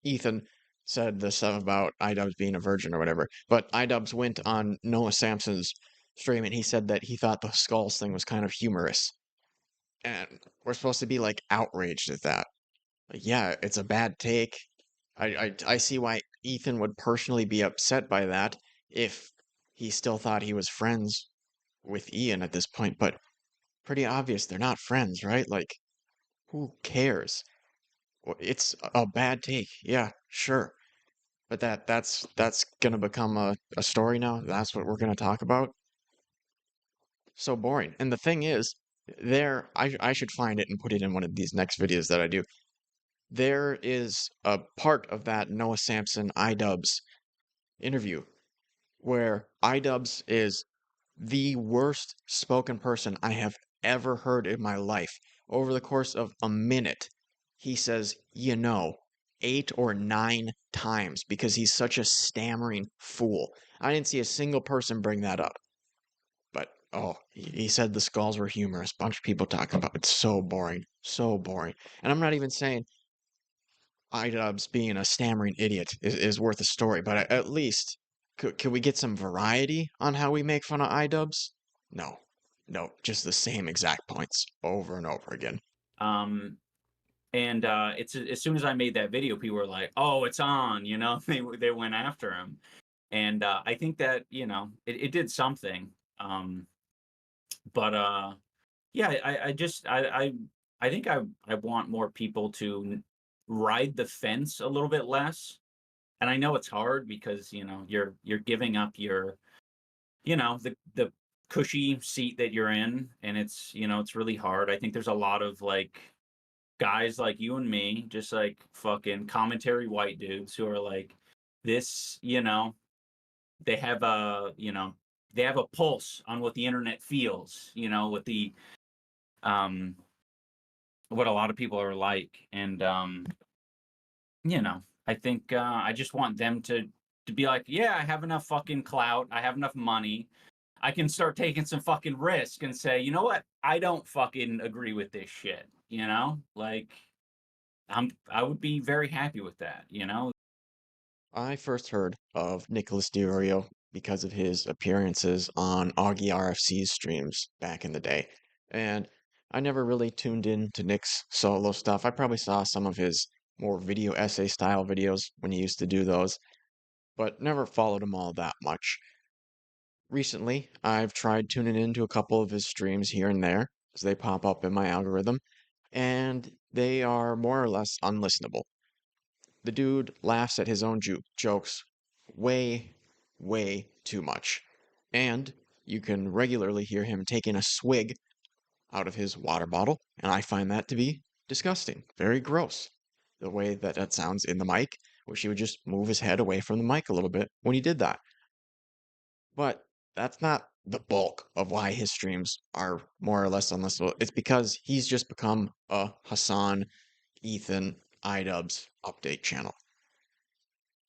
Ethan said the stuff about Idubbbz being a virgin or whatever, but Idubbbz went on Noah Samsen's stream and he said that he thought the skulls thing was kind of humorous. And we're supposed to be like outraged at that. Like, yeah, it's a bad take. I see why Ethan would personally be upset by that if he still thought he was friends with Ian at this point, but pretty obvious they're not friends, right? Like, who cares? It's a bad take. Yeah, sure. But that's gonna become a story now. That's what we're gonna talk about. So boring. And the thing is, I should find it and put it in one of these next videos that I do. There is a part of that Noah Samsen Idubbbz interview where Idubbbz is the worst spoken person I have ever heard in my life. Over the course of a minute, he says, 8 or 9 times because he's such a stammering fool. I didn't see a single person bring that up. But, he said the skulls were humorous. A bunch of people talking about it. It's so boring. So boring. And I'm not even saying Idubbbz being a stammering idiot is worth a story, but at least, could we get some variety on how we make fun of Idubbbz? No. No, just the same exact points over and over again. And it's as soon as I made that video, people were like, "Oh, it's on," they went after him, and I think that it did something. But yeah, I think I want more people to ride the fence a little bit less, and I know it's hard because you're giving up your the cushy seat that you're in, and it's really hard. I think there's a lot of like guys like you and me, just like fucking commentary white dudes who are like this, they have they have a pulse on what the internet feels, what the what a lot of people are like. And I think I just want them to be like, yeah, I have enough fucking clout, I have enough money, I can start taking some fucking risk and say, you know what, I don't fucking agree with this shit. Like I would be very happy with that. I first heard of Nicholas DeOrio because of his appearances on AugieRFC's streams back in the day. And I never really tuned in to Nick's solo stuff. I probably saw some of his more video essay style videos when he used to do those, but never followed him all that much. Recently, I've tried tuning into a couple of his streams here and there as they pop up in my algorithm, and they are more or less unlistenable. The dude laughs at his own jokes way, way too much. And you can regularly hear him taking a swig out of his water bottle, and I find that to be disgusting, very gross. The way that that sounds in the mic, wish he would just move his head away from the mic a little bit when he did that. But that's not the bulk of why his streams are more or less unlistenable. It's because he's just become a Hassan, Ethan, Idubbbz update channel.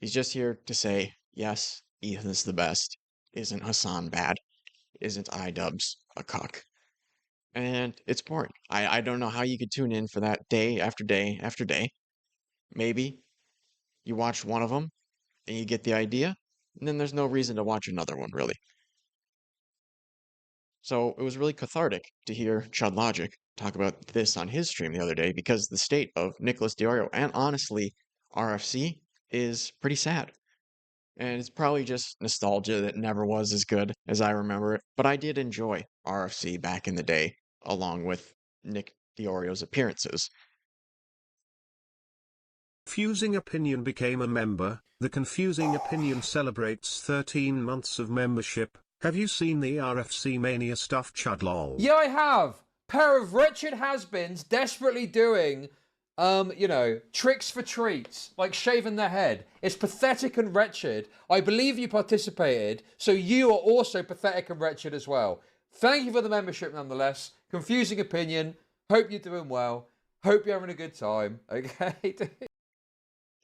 He's just here to say, yes, Ethan's the best. Isn't Hassan bad? Isn't Idubbbz a cuck? And it's boring. I don't know how you could tune in for that day after day after day. Maybe you watch one of them and you get the idea, and then there's no reason to watch another one, really. So it was really cathartic to hear Chud Logic talk about this on his stream the other day because the state of Nicholas DeOrio and honestly RFC is pretty sad. And it's probably just nostalgia that never was as good as I remember it, but I did enjoy RFC back in the day, along with Nick DeOrio's appearances. Confusing Opinion became a member. The Confusing Opinion celebrates 13 months of membership. Have you seen the RFC Mania stuff, Chud lol? Yeah, I have. Pair of wretched has-beens desperately doing, tricks for treats, like shaving their head. It's pathetic and wretched. I believe you participated, so you are also pathetic and wretched as well. Thank you for the membership nonetheless. Confusing Opinion. Hope you're doing well. Hope you're having a good time. Okay?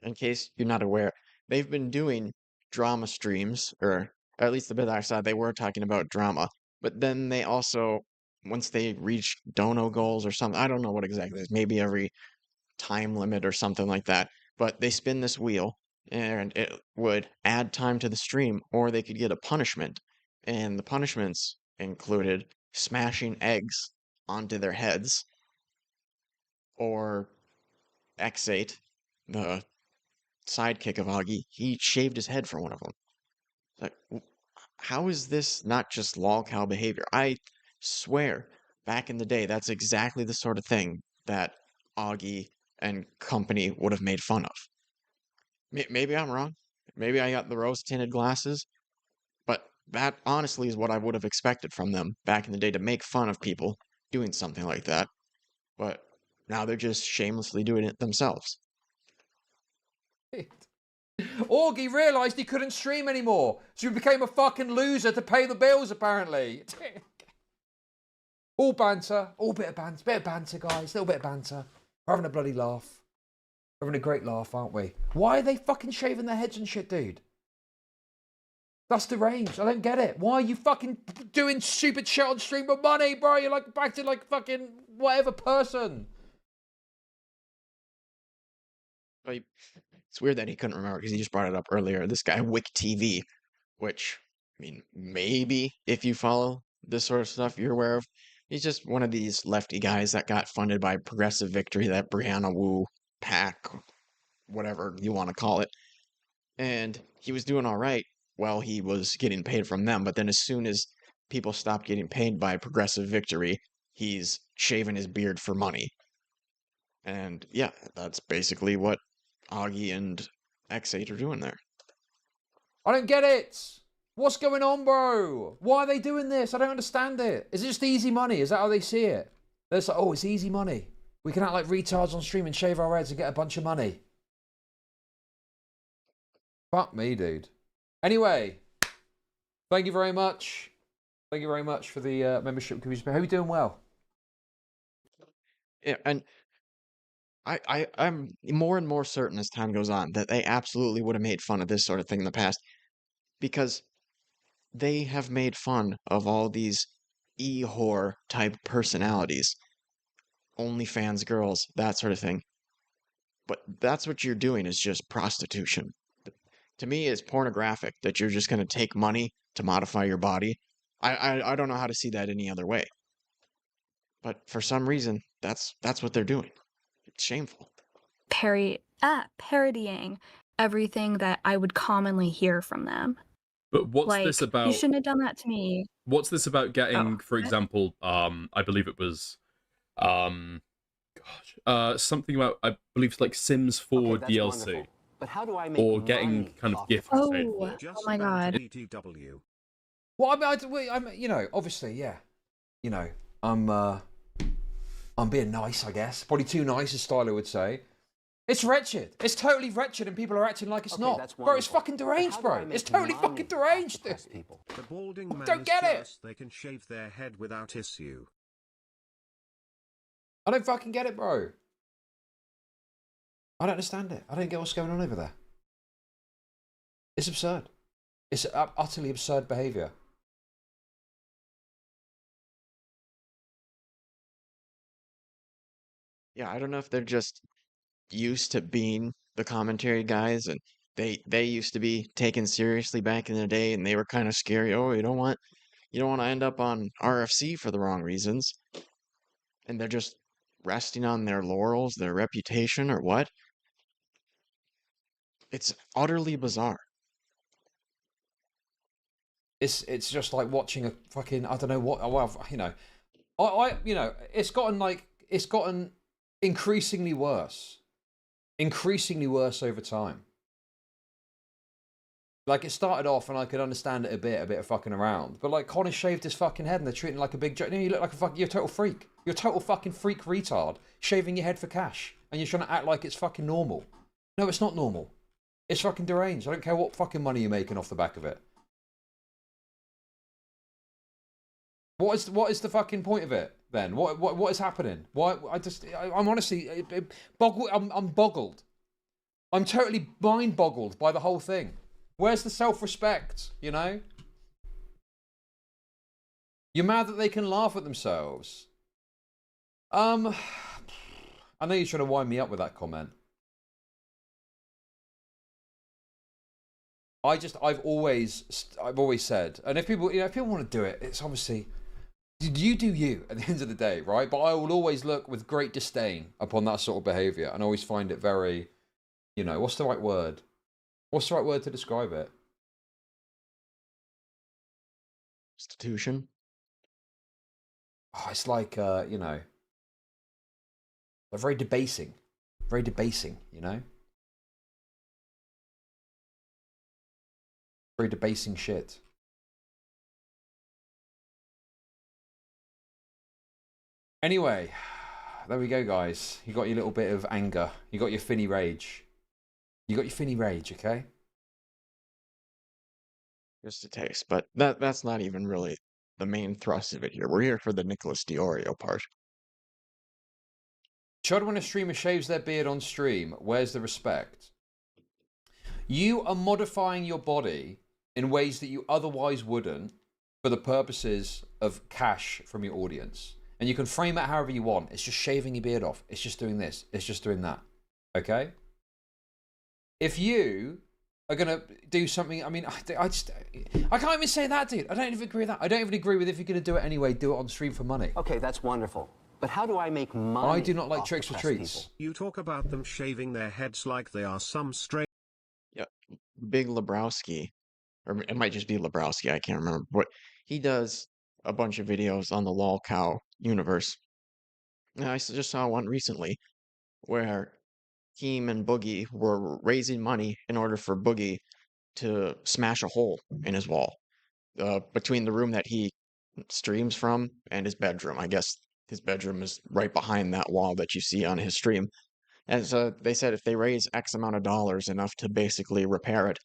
In case you're not aware, they've been doing drama streams, or at least the bit I saw, they were talking about drama. But then they also, once they reach dono goals or something, I don't know what exactly it is, maybe every time limit or something like that, but they spin this wheel and it would add time to the stream, or they could get a punishment. And the punishments included smashing eggs onto their heads, or X8, the sidekick of Augie, he shaved his head for one of them. Like, how is this not just lolcow behavior? I swear, back in the day, that's exactly the sort of thing that Augie and company would have made fun of. Maybe I'm wrong. Maybe I got the rose-tinted glasses, but that honestly is what I would have expected from them back in the day, to make fun of people doing something like that. But now they're just shamelessly doing it themselves. Augie realised he couldn't stream anymore, so he became a fucking loser to pay the bills, apparently. All banter, all bit of banter, guys, little bit of banter. We're having a bloody laugh. We're having a great laugh, aren't we? Why are they fucking shaving their heads and shit, dude? That's deranged. I don't get it. Why are you fucking doing stupid shit on stream for money, bro? You're like back to like fucking whatever person. It's weird that he couldn't remember because he just brought it up earlier. This guy, Wick TV, which, I mean, maybe if you follow this sort of stuff, you're aware of. He's just one of these lefty guys that got funded by Progressive Victory, that Brianna Wu pack, whatever you want to call it. And he was doing all right while he was getting paid from them. But then as soon as people stopped getting paid by Progressive Victory, he's shaving his beard for money. And yeah, that's basically what Augie and X8 are doing there. I don't get it. What's going on, bro? Why are they doing this? I don't understand it. Is it just easy money? Is that how they see it? They're just like, oh, it's easy money. We can act like retards on stream and shave our heads and get a bunch of money. Fuck me, dude. Anyway, thank you very much. Thank you very much for the membership community. Hope you're doing well. Yeah, and I'm more and more certain as time goes on that they absolutely would have made fun of this sort of thing in the past, because they have made fun of all these e-whore type personalities, OnlyFans girls, that sort of thing. But that's what you're doing, is just prostitution. To me, it's pornographic that you're just going to take money to modify your body. I don't know how to see that any other way. But for some reason, that's what they're doing. It's shameful. Parodying everything that I would commonly hear from them. But what's like, this about? You shouldn't have done that to me. What's this about getting, for example, I believe it was, something about, I believe it's like Sims 4 DLC. Wonderful. But how do I make or getting kind of gifts? Oh my god. Well, I'm, you know, obviously, yeah. You know, I'm being nice, I guess. Probably too nice, as Styler would say. It's wretched. It's totally wretched, and people are acting like it's not. Bro, it's fucking deranged, bro. It's totally fucking deranged, dude. The balding man don't get it. They can shave their head without issue. I don't fucking get it, bro. I don't understand it. I don't get what's going on over there. It's absurd. It's utterly absurd behaviour. Yeah, I don't know if they're just used to being the commentary guys, and they used to be taken seriously back in the day, and they were kind of scary. Oh, you don't want to end up on RFC for the wrong reasons. And they're just resting on their laurels, their reputation, or what? It's utterly bizarre. It's just like watching a fucking, I don't know what, well, you know, you know, it's gotten increasingly worse over time. Like, it started off and I could understand it a bit of fucking around, but like, Connor shaved his fucking head and they're treating it like a big joke. You look like a fucking, you're a total freak. You're a total fucking freak retard, shaving your head for cash, and you're trying to act like it's fucking normal. No, it's not normal. It's fucking deranged. I don't care what fucking money you're making off the back of it. What is the fucking point of it then? What is happening? Why? I'm honestly I'm boggled. I'm totally mind boggled by the whole thing. Where's the self-respect? You know? You're mad that they can laugh at themselves. I know you're trying to wind me up with that comment. I've always said, and if people, if people want to do it, it's obviously, you do you at the end of the day, right? But I will always look with great disdain upon that sort of behavior, and always find it very, what's the right word? What's the right word to describe it? Institution. Oh, it's like, very debasing. Very debasing, Very debasing shit. Anyway, there we go, guys. You got your little bit of anger. You got your finny rage. Okay? Just a taste, but that's not even really the main thrust of it here. We're here for the Nicholas DeOrio part. Chud, when a streamer shaves their beard on stream, where's the respect? You are modifying your body in ways that you otherwise wouldn't for the purposes of cash from your audience. And you can frame it however you want. It's just shaving your beard off. It's just doing this. It's just doing that. Okay? If you are going to do something, I mean, I can't even say that, dude. I don't even agree with that. I don't even agree with if you're going to do it anyway, do it on stream for money. Okay, that's wonderful. But how do I make money? I do not like tricks for treats. People? You talk about them shaving their heads like they are some strange. Yeah, Big Lebrowski, or it might just be Lebrowski, I can't remember. But he does a bunch of videos on the lolcow universe. And I just saw one recently where Keem and Boogie were raising money in order for Boogie to smash a hole in his wall between the room that he streams from and his bedroom. I guess his bedroom is right behind that wall that you see on his stream. And so they said if they raise X amount of dollars, enough to basically repair it,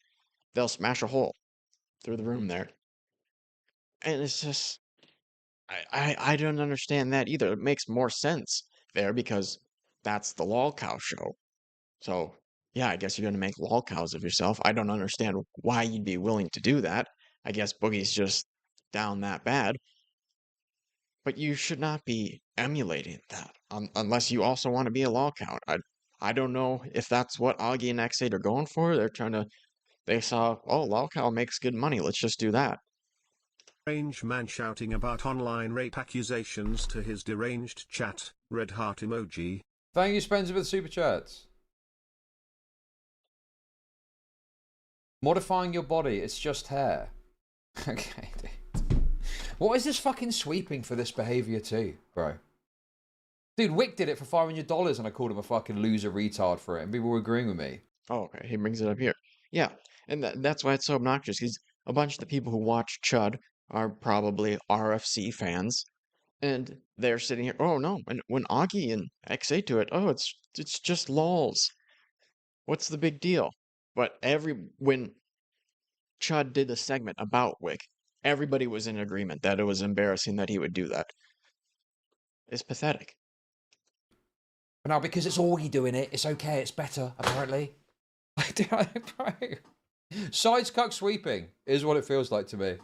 they'll smash a hole through the room there. And it's just, I don't understand that either. It makes more sense there because that's the lolcow show. So, yeah, I guess you're going to make lolcows of yourself. I don't understand why you'd be willing to do that. I guess Boogie's just down that bad. But you should not be emulating that unless you also want to be a lolcow. I don't know if that's what Augie and X8 are going for. They saw, oh, lolcow makes good money. Let's just do that. Strange man shouting about online rape accusations to his deranged chat. Red heart emoji. Thank you, Spencer, for the super chats. Modifying your body, it's just hair. Okay, dude. What is this fucking sweeping for this behavior too, bro? Dude, Wick did it for $500 and I called him a fucking loser retard for it and people were agreeing with me. Oh, okay. He brings it up here. Yeah, and that's why it's so obnoxious, because a bunch of the people who watch Chud are probably RFC fans, and they're sitting here, oh no, and when Augie and X8 do it, oh, it's just lols. What's the big deal? But when Chud did a segment about Wick, everybody was in agreement that it was embarrassing that he would do that. It's pathetic. Now, because it's Augie doing it, it's okay, it's better, apparently. Sides cuck sweeping is what it feels like to me.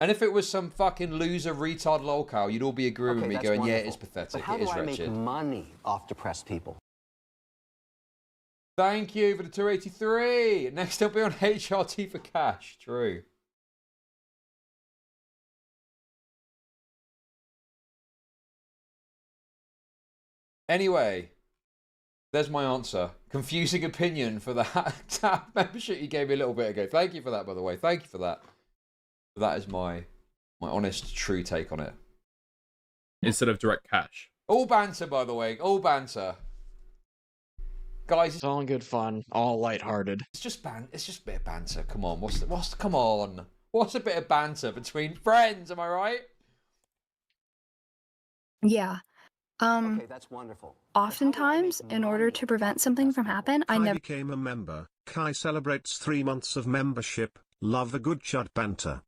And if it was some fucking loser retard lolcow, you'd all be agreeing with me going, wonderful. Yeah, it's pathetic, but how it is do I wretched. Make money off depressed people? Thank you for the 283. Next up, be on HRT for cash. True. Anyway, there's my answer. Confusing opinion for that membership you gave me a little bit ago. Thank you for that, by the way. Thank you for that. That is my honest, true take on it. Instead of direct cash. All banter, by the way. All banter. Guys, it's all in good fun, all lighthearted. It's just a bit of banter. Come on. Come on. What's a bit of banter between friends, am I right? Yeah. Okay, that's wonderful. Oftentimes, in order to prevent something from happening, I never became a member. Kai celebrates 3 months of membership. Love the good Chud banter.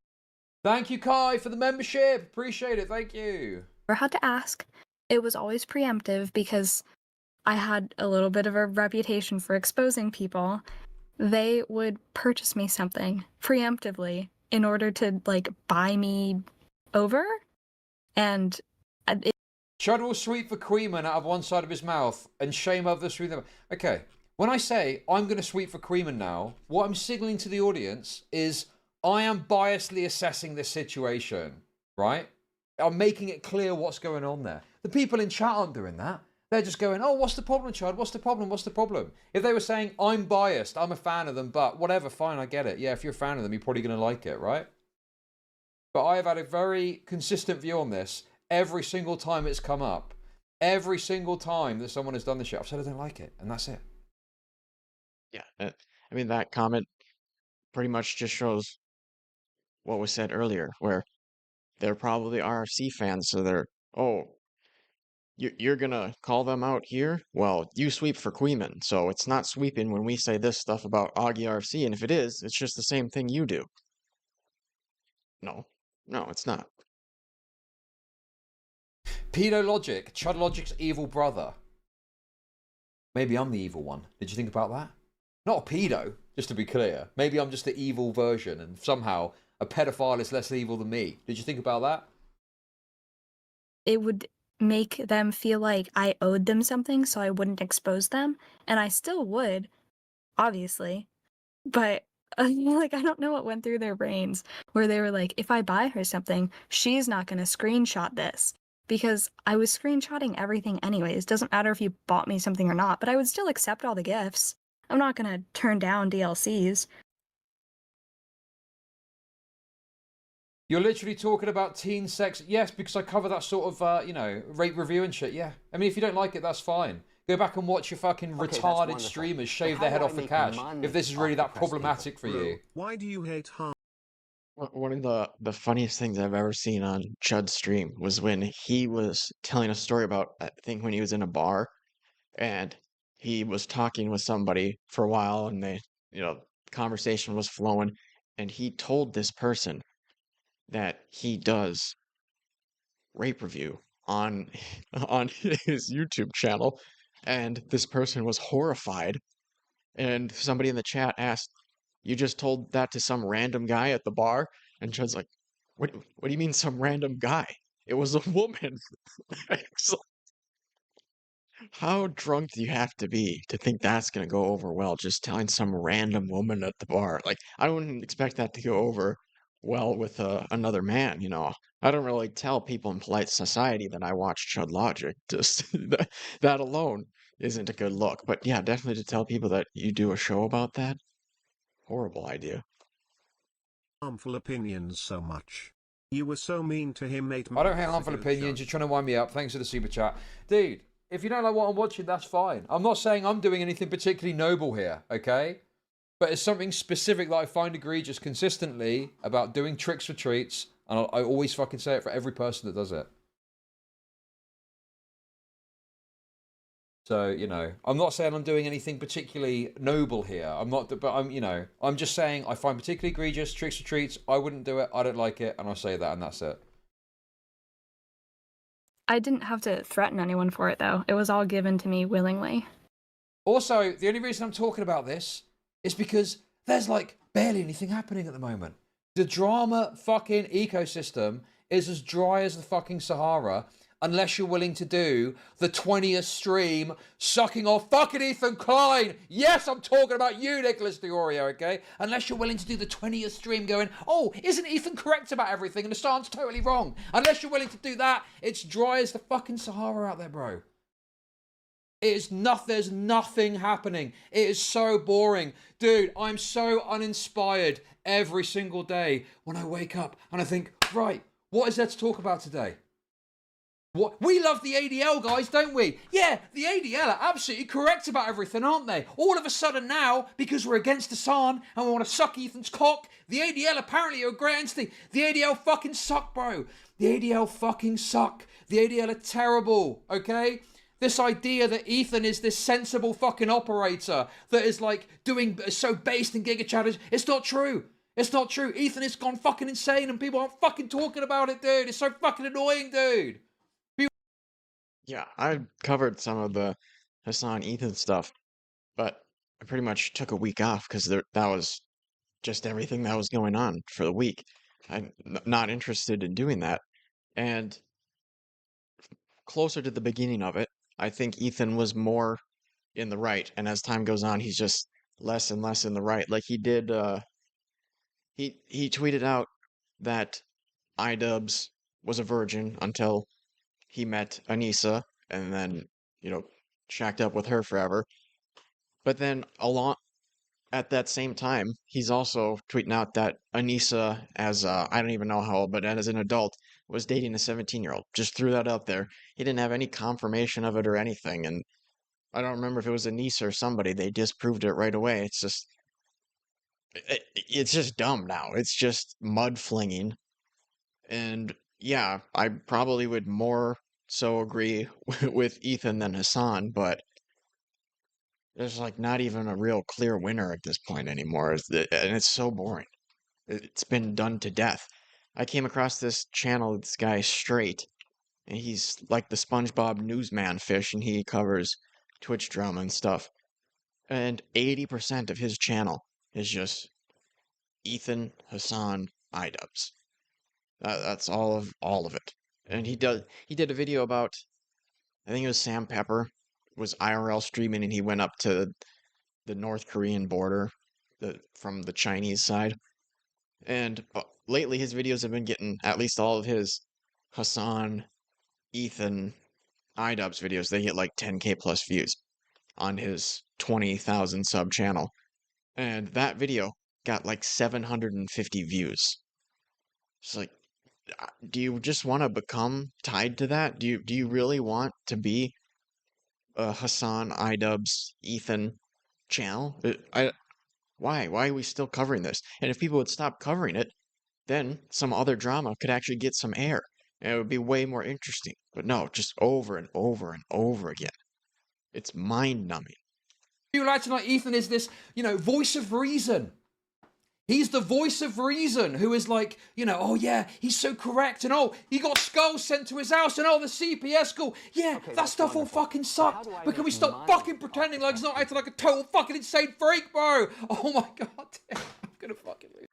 Thank you, Kai, for the membership. Appreciate it. Thank you. never had to ask. It was always preemptive because I had a little bit of a reputation for exposing people. They would purchase me something preemptively in order to, like, buy me over. And Chud will sweep the Kuihman out of one side of his mouth and shame others through them. Okay, When I say I'm going to sweep for Kuihman now, what I'm signaling to the audience is I am biasly assessing this situation, right? I'm making it clear what's going on there. The people in chat aren't doing that. They're just going, oh, what's the problem, Chud? What's the problem? What's the problem? If they were saying, I'm biased, I'm a fan of them, but whatever, fine, I get it. Yeah, if you're a fan of them, you're probably going to like it, right? But I have had a very consistent view on this every single time it's come up. Every single time that someone has done this shit, I've said I don't like it, and that's it. Yeah, I mean, that comment pretty much just shows what was said earlier, where they're probably RFC fans, so they're, oh, you're gonna call them out here? Well, you sweep for Kuihman, so it's not sweeping when we say this stuff about AugieRFC, and if it is, it's just the same thing you do. No, it's not. Pedo Logic, Chud Logic's evil brother. Maybe I'm the evil one. Did you think about that? Not a pedo, just to be clear. Maybe I'm just the evil version, and somehow a pedophile is less evil than me. Did you think about that? It would make them feel like I owed them something, so I wouldn't expose them, and I still would, obviously. But like, I don't know what went through their brains where they were like, if I buy her something, she's not going to screenshot this. Because I was screenshotting everything anyways. Doesn't matter if you bought me something or not, but I would still accept all the gifts. I'm not going to turn down DLCs. You're literally talking about teen sex. Yes, because I cover that sort of, rape review and shit, yeah. I mean, if you don't like it, that's fine. Go back and watch your fucking retarded streamers shave their head off for cash, if this is really that problematic for you. Why do you hate harm? One of the funniest things I've ever seen on Chud's stream was when he was telling a story about, I think when he was in a bar, and he was talking with somebody for a while, and they, conversation was flowing, and he told this person that he does rape review on on his YouTube channel, and this person was horrified, and somebody in the chat asked, "You just told that to some random guy at the bar?" And Chud's like, "What do you mean some random guy? It was a woman." So, how drunk do you have to be to think that's gonna go over well, just telling some random woman at the bar? Like, I wouldn't expect that to go over well with another man, I don't really tell people in polite society that I watch Chud Logic. Just that alone isn't a good look. But yeah, definitely to tell people that you do a show about that, horrible idea. Harmful opinions so much. You were so mean to him 8 months I don't hate harmful ago, opinions. Chud. You're trying to wind me up. Thanks for the super chat. Dude, if you don't like what I'm watching, that's fine. I'm not saying I'm doing anything particularly noble here, okay? But it's something specific that I find egregious consistently about doing tricks for treats, and I always fucking say it for every person that does it. So, I'm not saying I'm doing anything particularly noble here. I'm not, but I'm just saying I find particularly egregious tricks for treats. I wouldn't do it. I don't like it, and I say that, and that's it. I didn't have to threaten anyone for it, though. It was all given to me willingly. Also, the only reason I'm talking about this is because there's like barely anything happening at the moment. The drama fucking ecosystem is as dry as the fucking Sahara, unless you're willing to do the 20th stream sucking off fucking Ethan Klein. Yes, I'm talking about you, Nicholas DeOrio, okay? Unless you're willing to do the 20th stream going, oh, isn't Ethan correct about everything and the Hassan's totally wrong? Unless you're willing to do that, it's dry as the fucking Sahara out there, bro. There's nothing happening. It is so boring. Dude, I'm so uninspired every single day when I wake up and I think, right, what is there to talk about today? What? We love the ADL guys, don't we? Yeah, the ADL are absolutely correct about everything, aren't they? All of a sudden now, because we're against Hassan and we want to suck Ethan's cock, the ADL apparently are a great entity. The ADL fucking suck, bro. The ADL fucking suck. The ADL are terrible, okay? This idea that Ethan is this sensible fucking operator that is like doing so based in Giga Challenge, it's not true. It's not true. Ethan has gone fucking insane and people aren't fucking talking about it, dude. It's so fucking annoying, dude. Yeah, I covered some of the Hassan Ethan stuff, but I pretty much took a week off because that was just everything that was going on for the week. I'm not interested in doing that. And closer to the beginning of it, I think Ethan was more in the right, and as time goes on, he's just less and less in the right. Like he did, he tweeted out that Idubbbz was a virgin until he met Anissa, and then shacked up with her forever. But then along at that same time, he's also tweeting out that Anissa, as I don't even know how old, but as an adult, was dating a 17-year-old. Just threw that out there. He didn't have any confirmation of it or anything, and I don't remember if it was Anissa or somebody. They disproved it right away. It's just dumb now. It's just mud flinging. And yeah, I probably would more so agree with Ethan than Hassan, but there's like not even a real clear winner at this point anymore, and it's so boring. It's been done to death. I came across this channel, this guy Straight, and he's like the SpongeBob newsman fish, and he covers Twitch drama and stuff. And 80% of his channel is just Ethan, Hassan, Idubbbz. That's all of it. And he did a video about, I think it was Sam Pepper was IRL streaming, and he went up to the North Korean border from the Chinese side. And lately his videos have been getting, at least all of his Hassan, Ethan, Idubbbz videos, they get like 10K plus views on his 20,000 sub channel. And that video got like 750 views. It's like, do you just want to become tied to that? Do you really want to be a Hassan, Idubbbz, Ethan channel? Why are we still covering this? And if people would stop covering it, then some other drama could actually get some air, and it would be way more interesting. But no, just over and over and over again. It's mind-numbing. You like tonight, Ethan is this, voice of reason. He's the voice of reason who is like, oh yeah, he's so correct, and oh, he got skulls sent to his house, and oh, the CPS school. Yeah, Okay, that stuff wonderful. all fucking sucked. How do I But can we make stop money fucking from pretending like he's not that? acting like a total fucking insane freak, bro? Oh my god, I'm gonna fucking lose.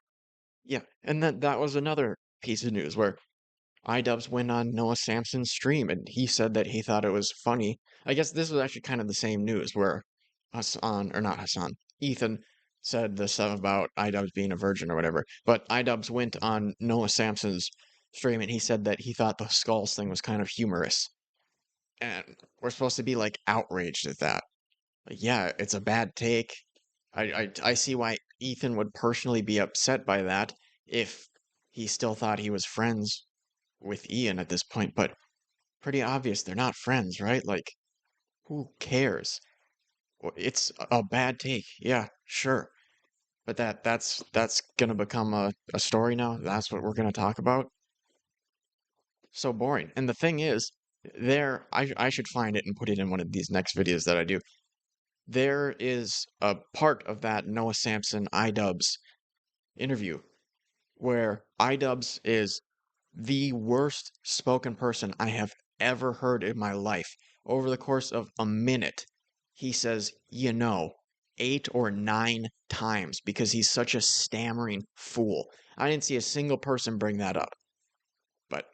Yeah, and that was another piece of news where Idubbbz went on Noah Samsen's stream, and he said that he thought it was funny. I guess this was actually kind of the same news where Ethan said the stuff about Idubbbz being a virgin or whatever. But Idubbbz went on Noah Samsen's stream, and he said that he thought the skulls thing was kind of humorous. And we're supposed to be like outraged at that. Like, yeah, it's a bad take. I see why Ethan would personally be upset by that if he still thought he was friends with Ian at this point, but pretty obvious they're not friends, right? Like, who cares? It's a bad take, yeah, sure. But that's gonna become a story now? That's what we're gonna talk about? So boring. And the thing is, I should find it and put it in one of these next videos that I do. There is a part of that Noah Samsen Idubbbz interview where Idubbbz is the worst spoken person I have ever heard in my life. Over the course of a minute, he says, 8 or 9 times because he's such a stammering fool. I didn't see a single person bring that up. But,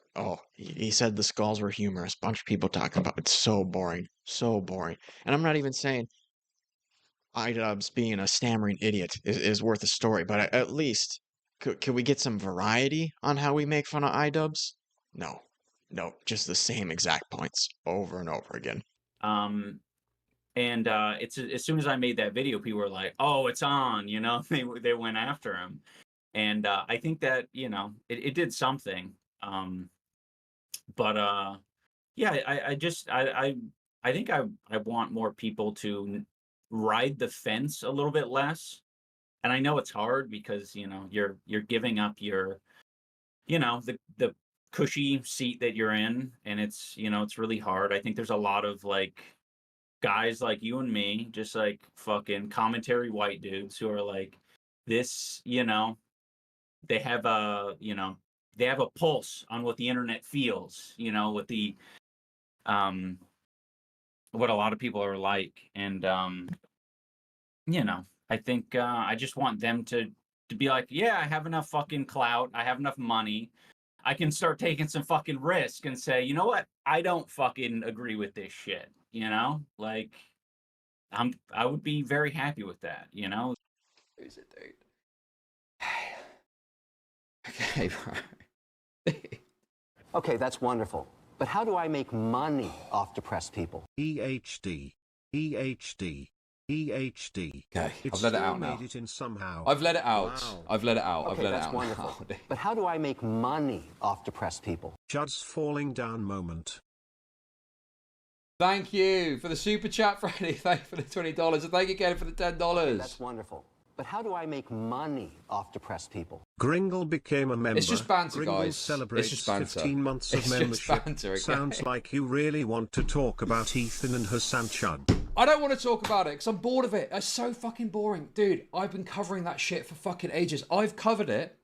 he said the skulls were humorous. A bunch of people talking about it. It's so boring. So boring. And I'm not even saying Idubbbz being a stammering idiot is worth a story, but at least could we get some variety on how we make fun of Idubbbz? No, just the same exact points over and over again. And it's as soon as I made that video, people were like, "Oh, it's on," they went after him, and I think that it did something. But yeah, I think I want more people to ride the fence a little bit less. And I know it's hard because you're giving up your the cushy seat that you're in, and it's it's really hard. I think there's a lot of like guys like you and me, just like fucking commentary white dudes who are like this, they have a they have a pulse on what the internet feels, what the what a lot of people are like. And I think I just want them to be like, yeah, I have enough fucking clout, I have enough money, I can start taking some fucking risk and say, you know what, I don't fucking agree with this shit, like I would be very happy with that, you know? Who's it, dude? Okay, bro. Okay, that's wonderful. But how do I make money off depressed people? EHD. EHD. EHD. Okay, It I've let it still out now. made it in somehow. I've let it out. Wow. I've let it out. I've Okay, let it that's out wonderful. now. But how do I make money off depressed people? Chud's falling down moment. Thank you for the super chat, Freddie. Thank you for the $20. And thank you again for the $10. That's wonderful. But how do I make money off depressed people? Gringle became a member. It's just banter, Gringle guys. celebrates It's just banter. 15 months of It's just membership. banter, okay? Sounds like you really want to talk about Ethan and Hassan Chud. I don't want to talk about it because I'm bored of it. It's so fucking boring. Dude, I've been covering that shit for fucking ages. I've covered it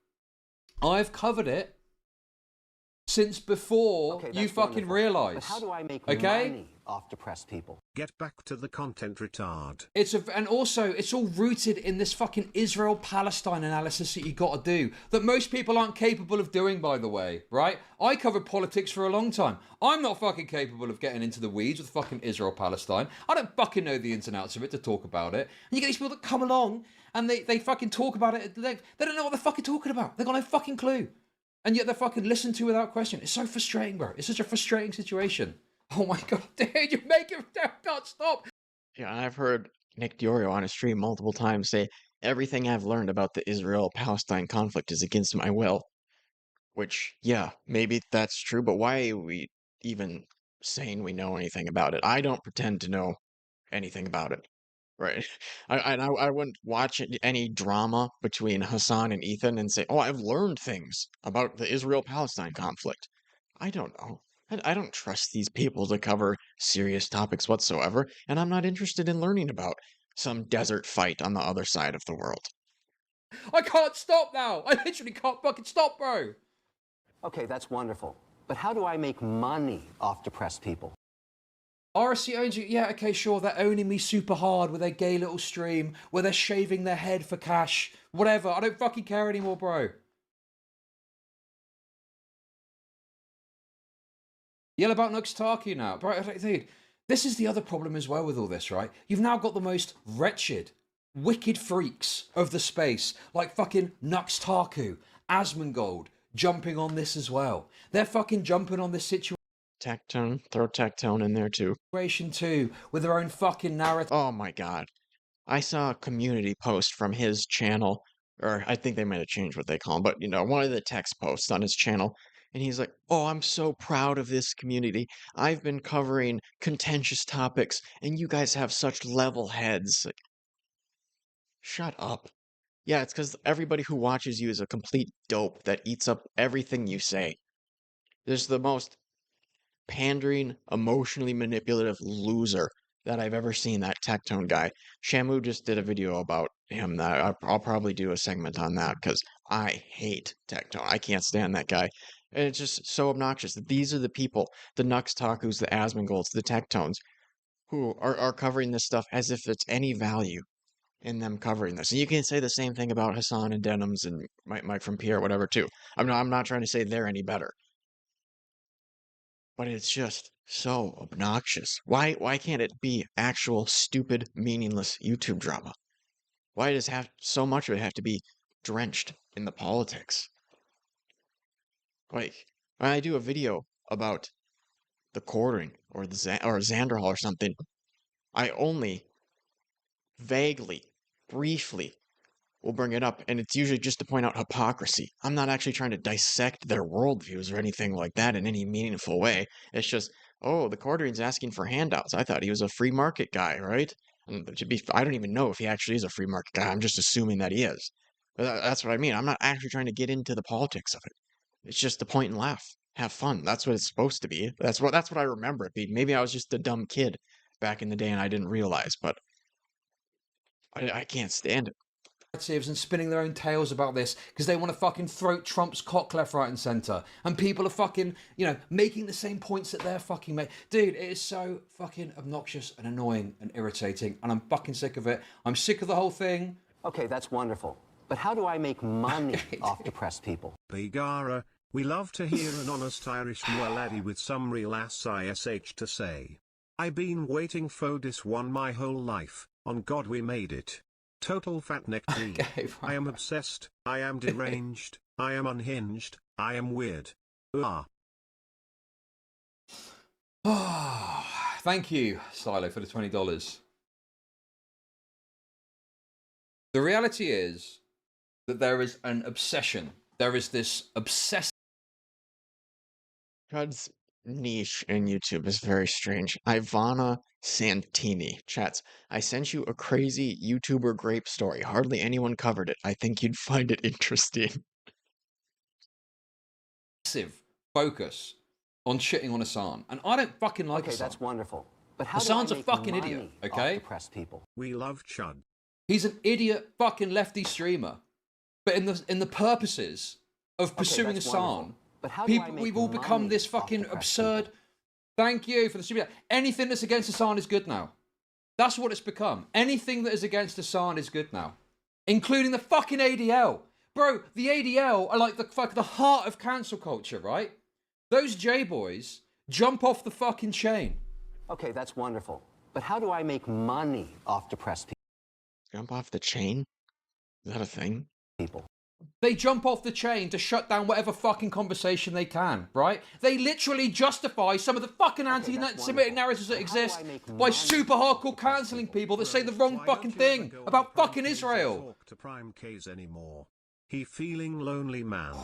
since before Okay, you that's fucking wonderful. realise. But how do I make Okay? money off depressed people? Get back to the content, retard. And also, it's all rooted in this fucking Israel-Palestine analysis that you got to do, that most people aren't capable of doing, by the way, right? I covered politics for a long time. I'm not fucking capable of getting into the weeds with fucking Israel-Palestine. I don't fucking know the ins and outs of it to talk about it. And you get these people that come along and they fucking talk about it. They don't know what they're fucking talking about. They've got no fucking clue. And yet they're fucking listened to without question. It's so frustrating, bro. It's such a frustrating situation. Oh my god, dude, you make it not stop. Yeah, and I've heard Nick DeOrio on his stream multiple times say, everything I've learned about the Israel-Palestine conflict is against my will. Which, yeah, maybe that's true, but why are we even saying we know anything about it? I don't pretend to know anything about it, right? I wouldn't watch any drama between Hassan and Ethan and say, oh, I've learned things about the Israel-Palestine conflict. I don't know. I don't trust these people to cover serious topics whatsoever, and I'm not interested in learning about some desert fight on the other side of the world. I can't stop now. I literally can't fucking stop, bro. Okay, that's wonderful. But how do I make money off depressed people? RSC owns you. Yeah, okay, sure. They're owning me super hard with their gay little stream where they're shaving their head for cash. Whatever. I don't fucking care anymore, bro. Yell about Nuxtaku now. Bro, dude, this is the other problem as well with all this, right? You've now got the most wretched, wicked freaks of the space, like fucking Nuxtaku, Asmongold, jumping on this as well. They're fucking jumping on this situation. Tectone, throw Tectone in there too. Too, with their own fucking narrative. Oh my god. I saw a community post from his channel, or I think they might have changed what they call him, but you know, one of the text posts on his channel. And he's like, oh, I'm so proud of this community. I've been covering contentious topics, and you guys have such level heads. Like, shut up. Yeah, it's because everybody who watches you is a complete dope that eats up everything you say. There's the most pandering, emotionally manipulative loser that I've ever seen, that Tectone guy. Shamu just did a video about him that I'll probably do a segment on that because I hate Tectone. I can't stand that guy. And it's just so obnoxious that these are the people, the Nuxtakus, the Asmongolds, the Tectones, who are covering this stuff as if it's any value in them covering this. And you can say the same thing about Hassan and Denims and Mike from Pierre, whatever, too. I'm not trying to say they're any better. But it's just so obnoxious. Why can't it be actual stupid, meaningless YouTube drama? Why does so much of it have to be drenched in the politics? Like, when I do a video about the quartering or Xanderhal or something, I only vaguely, briefly will bring it up, and it's usually just to point out hypocrisy. I'm not actually trying to dissect their worldviews or anything like that in any meaningful way. It's just, oh, the quartering's asking for handouts. I thought he was a free market guy, right? And I don't even know if he actually is a free market guy. I'm just assuming that he is. But that's what I mean. I'm not actually trying to get into the politics of it. It's just to point and laugh, have fun. That's what it's supposed to be. That's what I remember it being. Maybe I was just a dumb kid back in the day and I didn't realize, but I can't stand it. And spinning their own tales about this because they want to fucking throat Trump's cock left, right, and centre. And people are fucking, making the same points that they're fucking making. Dude, it is so fucking obnoxious and annoying and irritating, and I'm fucking sick of it. I'm sick of the whole thing. Okay, that's wonderful. But how do I make money off depressed people? Begara, we love to hear an honest Irish laddie with some real ass ish to say. I been waiting for this one my whole life. On God we made it. Total fat neck tea. Okay, fine. I am obsessed. I am deranged. I am unhinged. I am weird. Thank you, Silo, for the $20. The reality is that there is an obsession. There is this obsessive. Chud's niche in YouTube is very strange. Ivana Santini chats, I sent you a crazy YouTuber grape story. Hardly anyone covered it. I think you'd find it interesting. Focus on shitting on Hasan, and I don't fucking like Hasan. That's wonderful. But how Hasan's do I a make fucking money idiot, off okay? depressed people? We love Chud. He's an idiot fucking lefty streamer. But in the purposes of pursuing that's Hasan, wonderful. But how do I make we've all become money this off fucking depressed absurd. people? Thank you for the super. Anything that's against Hasan is good now. That's what it's become. Anything that is against Hasan is good now, including the fucking ADL, bro. The ADL are like the heart of cancel culture, right? Those J boys jump off the fucking chain. Okay, that's wonderful. But how do I make money off depressed Jump off the chain? Is that a thing? people? They jump off the chain to shut down whatever fucking conversation they can, right? They literally justify some of the fucking anti-Semitic narratives that exist by super hardcore cancelling people that say the wrong Why fucking don't you ever thing go on about Prime fucking K's and Israel. talk to Prime K's anymore. He feeling lonely man.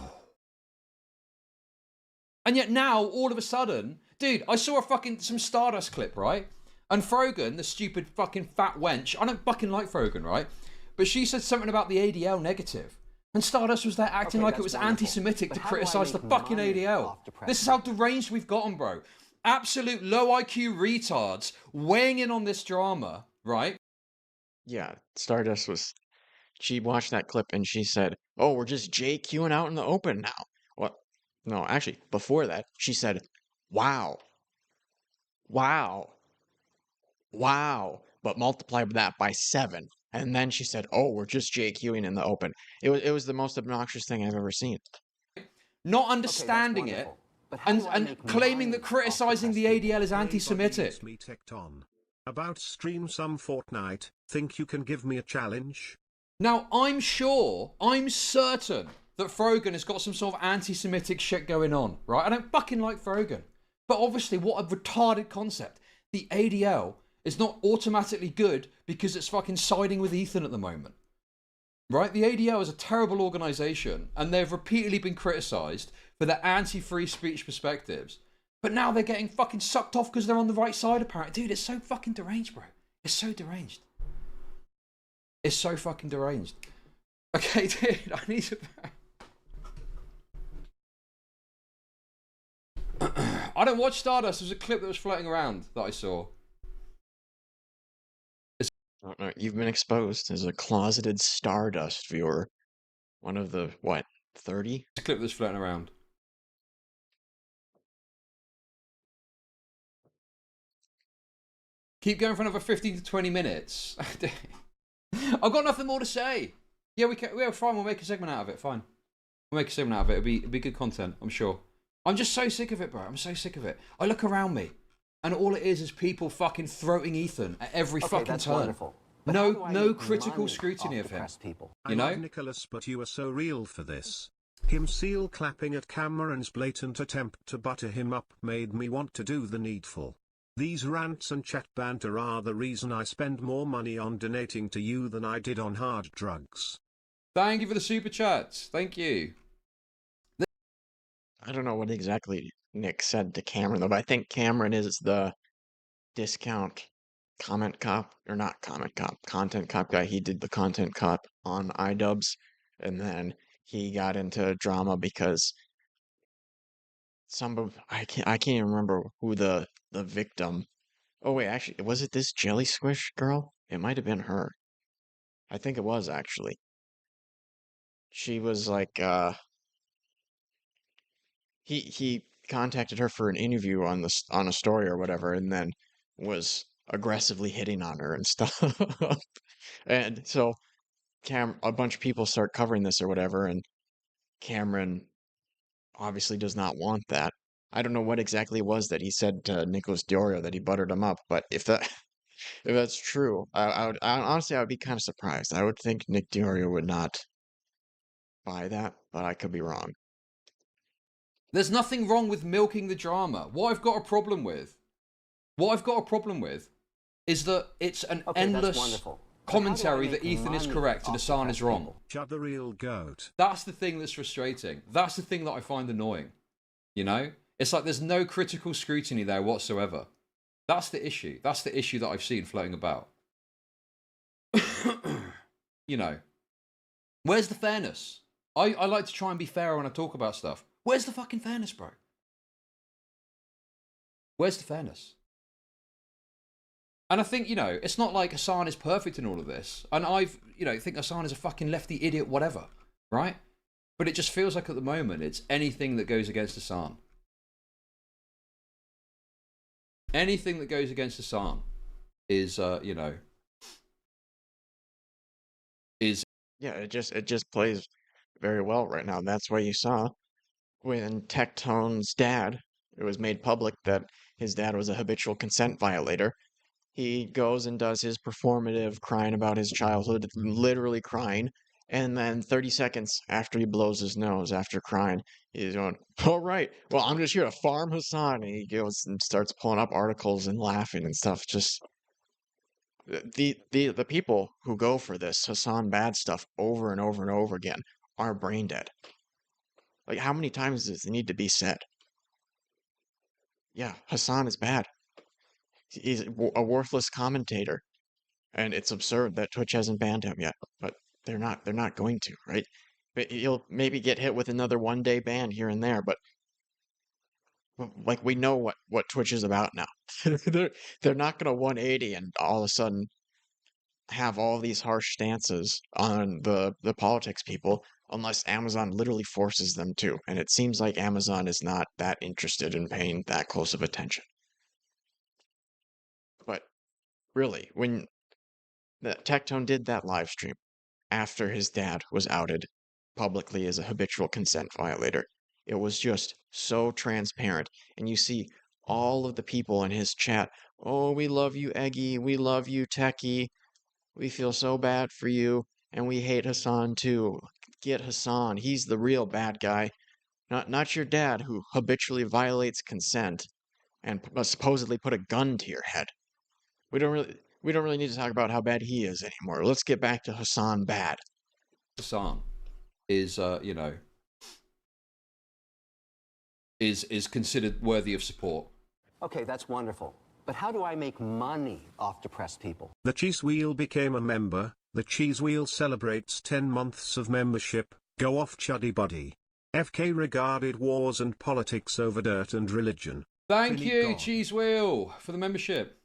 And yet now, all of a sudden, dude, I saw some Stardust clip, right? And Frogan, the stupid fucking fat wench, I don't fucking like Frogan, right? But she said something about the ADL negative. And Stardust was there acting like it was anti-Semitic to criticise the fucking ADL. This is how deranged we've gotten, bro. Absolute low IQ retards weighing in on this drama, right? Yeah, Stardust was. She watched that clip and she said, "Oh, we're just JQing out in the open now." What? No, actually, before that, she said, "Wow, wow, wow," but multiplied that by 7. And then she said, "Oh, we're just JQing in the open." It was the most obnoxious thing I've ever seen. Not understanding it and claiming that criticising the ADL is anti-Semitic. Me ticked on. About stream some Fortnite. Think you can give me a challenge? Now, I'm certain that Frogan has got some sort of anti-Semitic shit going on, right? I don't fucking like Frogan. But obviously, what a retarded concept. The ADL is not automatically good because it's fucking siding with Ethan at the moment. Right? The ADL is a terrible organisation and they've repeatedly been criticised for their anti-free speech perspectives. But now they're getting fucking sucked off because they're on the right side, apparently. Dude, it's so fucking deranged, bro. It's so deranged. It's so fucking deranged. Okay, dude, I need to... I don't watch Stardust. There's a clip that was floating around that I saw. Oh, no, you've been exposed as a closeted Stardust viewer. One of the, what, 30? There's a clip that's floating around. Keep going for another 15 to 20 minutes. I've got nothing more to say. Yeah, we're fine. We'll make a segment out of it. Fine. We'll make a segment out of it. It'll be good content, I'm sure. I'm just so sick of it, bro. I'm so sick of it. I look around me, and all it is people fucking throating Ethan at every fucking turn. Wonderful. No critical scrutiny of him. You know? I love Nicholas, but you are so real for this. Him seal clapping at Cameron's blatant attempt to butter him up made me want to do the needful. These rants and chat banter are the reason I spend more money on donating to you than I did on hard drugs. Thank you for the super chats. Thank you. I don't know what exactly Nick said to Cameron, though, but I think Cameron is the discount comment cop, or not comment cop, content cop guy. He did the content cop on Idubbbz, and then he got into drama because I can't even remember who the victim. Oh wait, actually, was it this Jelly Squish girl? It might have been her. I think it was actually. She was like, he contacted her for an interview on a story or whatever, and then was aggressively hitting on her and stuff. And so a bunch of people start covering this or whatever, and Cameron obviously does not want that. I don't know what exactly it was that he said to Nicholas DeOrio that he buttered him up, but if that if that's true, honestly I would be kind of surprised. I would think Nick DeOrio would not buy that, but I could be wrong. There's nothing wrong with milking the drama. What I've got a problem with is that it's an endless commentary that Ethan is correct and Hasan is wrong. Chud the real goat. That's the thing that's frustrating. That's the thing that I find annoying. You know? It's like there's no critical scrutiny there whatsoever. That's the issue. That's the issue that I've seen floating about. You know? Where's the fairness? I like to try and be fair when I talk about stuff. Where's the fucking fairness, bro? Where's the fairness? And I think, you know, it's not like Hasan is perfect in all of this. And think Hasan is a fucking lefty idiot, whatever, right? But it just feels like at the moment, it's anything that goes against Hasan. Anything that goes against Hasan is, is... Yeah, it just plays very well right now. That's why you saw when Tectone's dad, it was made public that his dad was a habitual consent violator. He goes and does his performative crying about his childhood, literally crying, and then 30 seconds after he blows his nose, after crying, he's going, all right, well, I'm just here to farm Hasan. And he goes and starts pulling up articles and laughing and stuff. Just the people who go for this Hasan bad stuff over and over and over again are brain dead. Like, how many times does it need to be said? Yeah, Hasan is bad. He's a worthless commentator, and it's absurd that Twitch hasn't banned him yet. But they're not going to, right? But he'll maybe get hit with another one-day ban here and there, but like we know what Twitch is about now. They're not gonna 180 and all of a sudden have all these harsh stances on the politics people unless Amazon literally forces them to. And it seems like Amazon is not that interested in paying that close of attention. But really, when Tectone did that live stream after his dad was outed publicly as a habitual consent violator, it was just so transparent. And you see all of the people in his chat, oh, we love you, Eggy, we love you, Techie, we feel so bad for you, and we hate Hasan too. Get Hasan, he's the real bad guy. Not your dad who habitually violates consent and supposedly put a gun to your head. We don't really need to talk about how bad he is anymore. Let's get back to Hasan bad. Hasan is, is considered worthy of support. Okay, that's wonderful. But how do I make money off depressed people? The Cheese Wheel became a member. The Cheese Wheel celebrates 10 months of membership. Go off, Chuddy Buddy. FK regarded wars and politics over dirt and religion. Thank Really you, gone. Cheese Wheel, for the membership.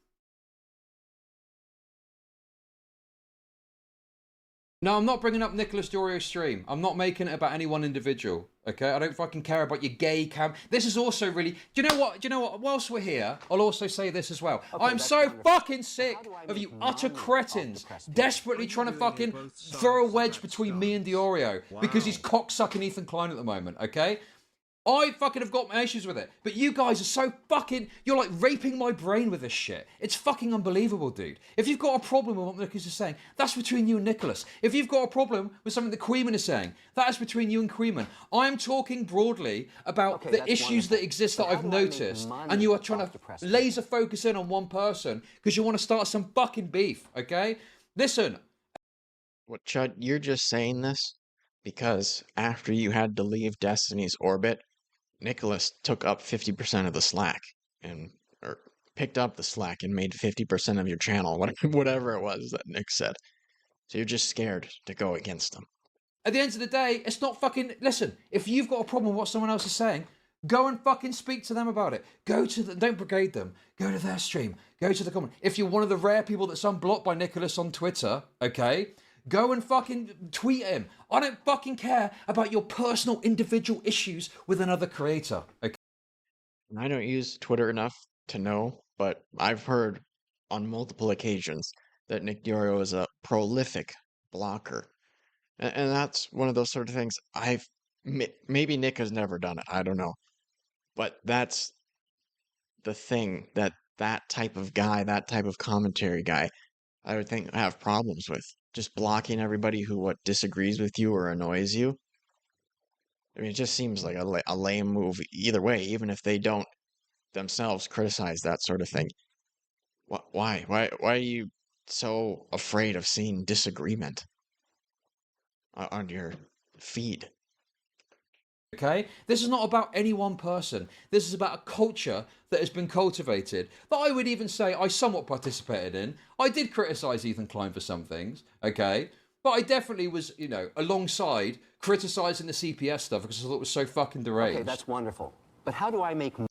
No, I'm not bringing up Nicholas DeOrio's stream. I'm not making it about any one individual. Okay, I don't fucking care about your gay cam. This is also really. Do you know what? Do you know what? Whilst we're here, I'll also say this as well. Okay, I'm so wonderful. fucking sick of you utter cretins desperately trying to fucking throw a wedge between me and DeOrio because he's cocksucking Ethan Klein at the moment. Okay. I fucking have got my issues with it. But you guys are so fucking... You're like raping my brain with this shit. It's fucking unbelievable, dude. If you've got a problem with what Nicholas is saying, that's between you and Nicholas. If you've got a problem with something that Kuihman is saying, that is between you and Kuihman. I'm talking broadly about the issues that exist that I've noticed. And you are trying to laser focus in on one person because you want to start some fucking beef, okay? Listen. What, Chud, you're just saying this because after you had to leave Destiny's orbit, Nicholas took up 50% of the slack or picked up the slack and made 50% of your channel, whatever it was that Nick said. So you're just scared to go against him. At the end of the day, it's not fucking... Listen, if you've got a problem with what someone else is saying, go and fucking speak to them about it. Go to the... Don't brigade them. Go to their stream. Go to the comment. If you're one of the rare people that's unblocked by Nicholas on Twitter, okay... Go and fucking tweet him. I don't fucking care about your personal individual issues with another creator. Okay? I don't use Twitter enough to know, but I've heard on multiple occasions that Nick DeOrio is a prolific blocker. And that's one of those sort of things maybe Nick has never done it. I don't know. But that's the thing that type of guy, that type of commentary guy, I would think I have problems with. Just blocking everybody who disagrees with you or annoys you. I mean, it just seems like a lame move either way, even if they don't themselves criticize that sort of thing. Why? Why are you so afraid of seeing disagreement on your feed? Okay? This is not about any one person. This is about a culture that has been cultivated, that I would even say I somewhat participated in. I did criticize Ethan Klein for some things, okay? But I definitely was, you know, alongside criticizing the CPS stuff because I thought it was so fucking deranged. Okay, that's wonderful. But how do I make... I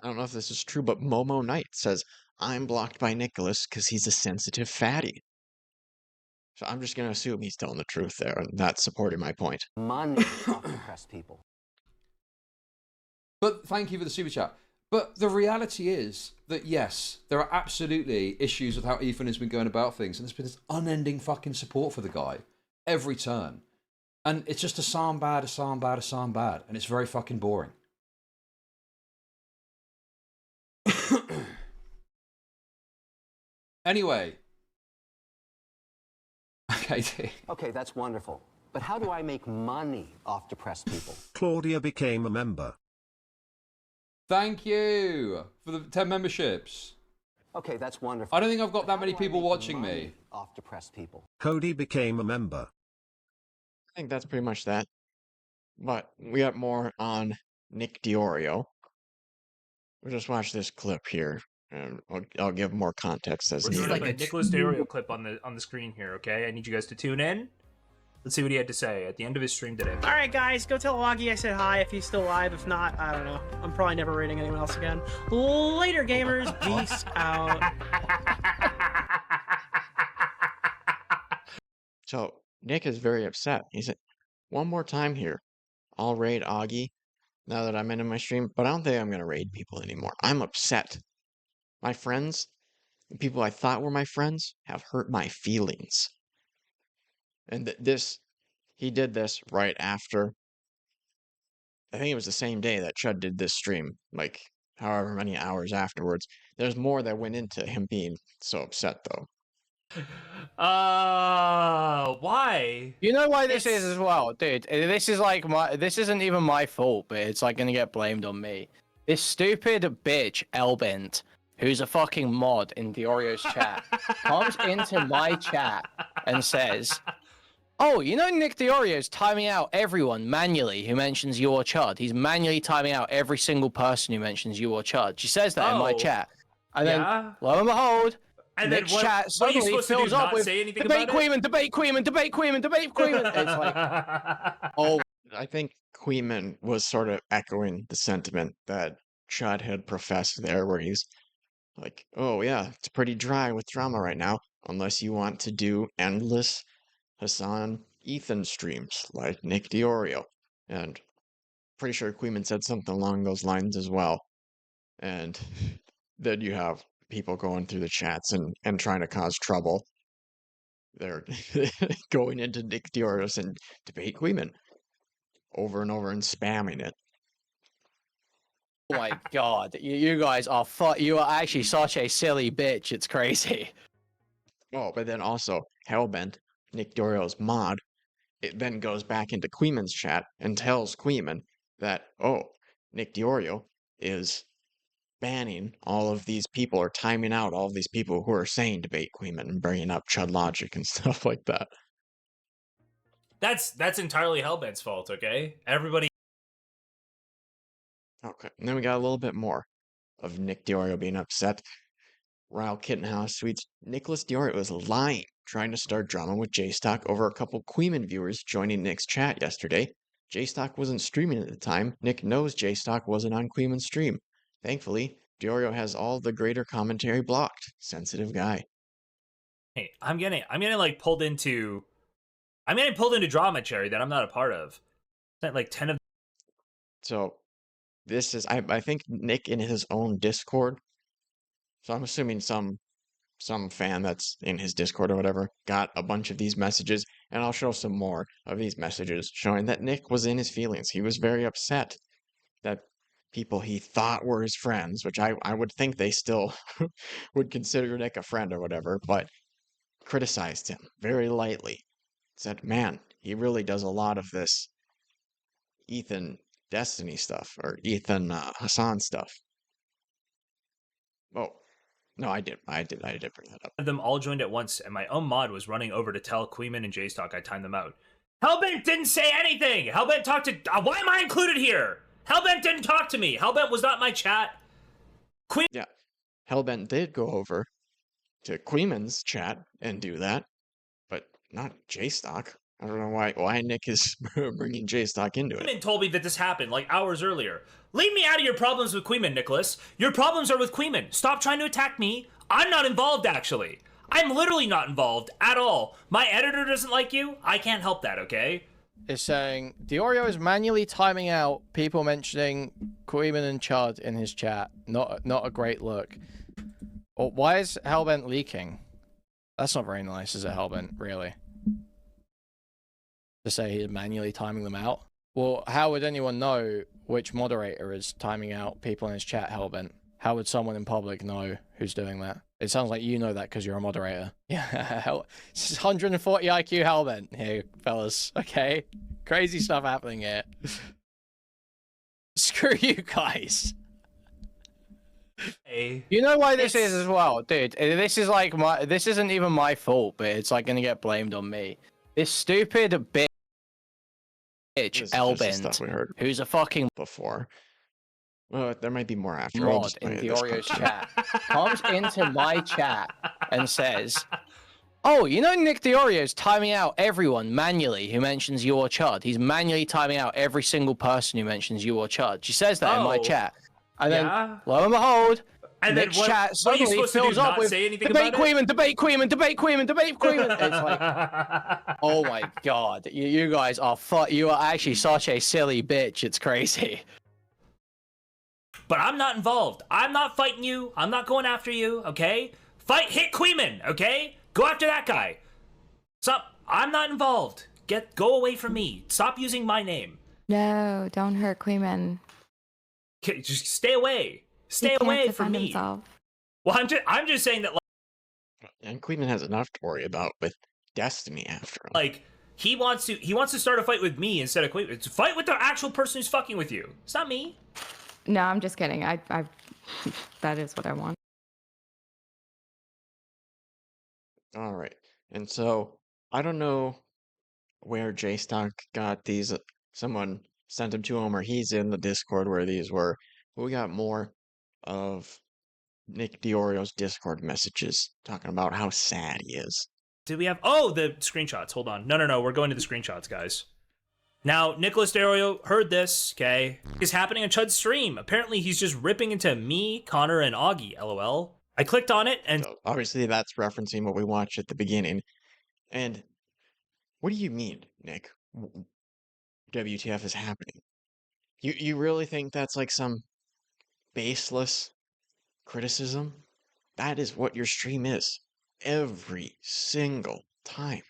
don't know if this is true, but Momo Knight says, I'm blocked by Nicholas because he's a sensitive fatty. So I'm just going to assume he's telling the truth there, and that's supporting my point. money off depressed people? But thank you for the super chat. But the reality is that, yes, there are absolutely issues with how Ethan has been going about things, and there's been this unending fucking support for the guy every turn. And it's just a psalm bad, and it's very fucking boring. Anyway. Okay. Okay, that's wonderful. But how do I make money off depressed people? Claudia became a member. Thank you for the 10 memberships. Okay, that's wonderful. I don't think I've got But that how many do I people make watching money me. off depressed people? Cody became a member. I think that's pretty much that. But we got more on Nick DeOrio. We'll just watch this clip here, and I'll give more context as We're needed. throwing up a Nicholas DeOrio clip on the screen here, okay? I need you guys to tune in. Let's see what he had to say at the end of his stream today. All right, guys, go tell Augie I said hi if he's still alive. If not, I don't know. I'm probably never rating anyone else again. Later, gamers. Peace out. So Nick is very upset. He said, one more time here. I'll raid Augie now that I'm into my stream, but I don't think I'm going to raid people anymore. I'm upset. My friends, the people I thought were my friends, have hurt my feelings. And he did this right after. I think it was the same day that Chud did this stream, like however many hours afterwards. There's more that went into him being so upset, though. Why? You know why this is as well, dude? This is like this isn't even my fault, but it's like gonna get blamed on me. This stupid bitch, Elbent, who's a fucking mod in DeOrio's chat, comes into my chat and says, oh, you know Nick DeOrio's timing out everyone manually who mentions you or Chud. He's manually timing out every single person who mentions you or Chud. She says that in my chat. And then, lo and behold, and Nick's then chat suddenly fills up with debate Kuihman, debate Kuihman, debate Kuihman, debate Kuihman. It's like, oh. I think Kuihman was sort of echoing the sentiment that Chud had professed there, where he's like, oh yeah, it's pretty dry with drama right now, unless you want to do endless Ethan streams like Nick DeOrio. And pretty sure Kuihman said something along those lines as well. And then you have people going through the chats and trying to cause trouble. They're going into Nick DeOrio's and debate Kuihman over and over and spamming it. Oh my god, you guys are you are actually such a silly bitch. It's crazy. Oh, but then also Hellbent, Nick DeOrio's mod, it then goes back into Kuihman's chat and tells Kuihman that, oh, Nick DeOrio is banning all of these people or timing out all of these people who are saying debate Kuihman and bringing up Chud logic and stuff like that. That's entirely Hellbent's fault, okay? Everybody. Okay, and then we got a little bit more of Nick DeOrio being upset. Ryle Kittenhouse tweets, Nicholas DeOrio was lying, trying to start drama with Jstlk over a couple Kuihman viewers joining Nick's chat yesterday. Jstlk wasn't streaming at the time. Nick knows Jstlk wasn't on Kuihman's stream. Thankfully, DeOrio has all the greater commentary blocked. Sensitive guy. Hey, I'm getting like pulled into drama, Cherry, that I'm not a part of. Like 10 of. So this is I think Nick in his own Discord. So I'm assuming some fan that's in his Discord or whatever got a bunch of these messages, and I'll show some more of these messages showing that Nick was in his feelings. He was very upset that people he thought were his friends, which I would think they still would consider Nick a friend or whatever, but criticized him very lightly. Said, man, he really does a lot of this Ethan Destiny stuff, or Ethan Hassan stuff. Oh, no, I did bring that up. Them all joined at once, and my own mod was running over to tell Kuihman and Jstlk I timed them out. Hellbent didn't say anything! Hellbent talked to... why am I included here? Hellbent didn't talk to me! Hellbent was not my chat! Yeah, Hellbent did go over to Kuihman's chat and do that, but not Jstlk. I don't know why Nick is bringing Jstlk into it. Kuihman told me that this happened, like, hours earlier. Leave me out of your problems with Kuihman, Nicholas. Your problems are with Kuihman. Stop trying to attack me. I'm not involved, actually. I'm literally not involved at all. My editor doesn't like you. I can't help that, okay? It's saying, DeOrio is manually timing out people mentioning Kuihman and Chud in his chat. Not a great look. Or why is Hellbent leaking? That's not very nice, is it, Hellbent? Really? To say he's manually timing them out? Well, how would anyone know which moderator is timing out people in his chat, Hellbent? How would someone in public know who's doing that? It sounds like you know that because you're a moderator. Yeah, it's 140 IQ Hellbent here, fellas. Okay? Crazy stuff happening here. Screw you guys. Hey. You know why this is as well, dude? This is like this isn't even my fault, but it's like gonna get blamed on me. This stupid bitch, Elbent, who's a fucking before. Well, there might be more after. Mod in DeOrio's chat comes into my chat and says, "Oh, you know Nick DeOrio's timing out everyone manually who mentions you or Chud. He's manually timing out every single person who mentions you or Chud." She says that in my chat, and then lo and behold, and Nick's chat suddenly fills up with debate Kuihman, debate Kuihman, debate Kuihman, debate Kuihman. It's like, oh my god, you guys are you are actually such a silly bitch. It's crazy. But I'm not involved. I'm not fighting you. I'm not going after you, okay? Hit Kuihman, okay? Go after that guy. Stop. I'm not involved. Go away from me. Stop using my name. No, don't hurt Kuihman. Okay, just stay away. Stay away from me. Himself. Well, I'm just saying that. And Kuihman has enough to worry about with Destiny after him. Like he wants to start a fight with me instead of Kuihman. It's a fight with the actual person who's fucking with you. It's not me. No, I'm just kidding. I that is what I want. All right. And so I don't know where Jstlk got these. Someone sent them to him, or he's in the Discord where these were. But we got more of Nick DeOrio's Discord messages talking about how sad he is. Did we have... Oh, the screenshots. Hold on. No. We're going to the screenshots, guys. Now, Nicholas DeOrio heard this, okay? It's happening on Chud's stream. Apparently, he's just ripping into me, Connor, and Augie, LOL. I clicked on it, and... So obviously, that's referencing what we watched at the beginning. And what do you mean, Nick? WTF is happening? You really think that's like some baseless criticism? That is what your stream is. Every single time.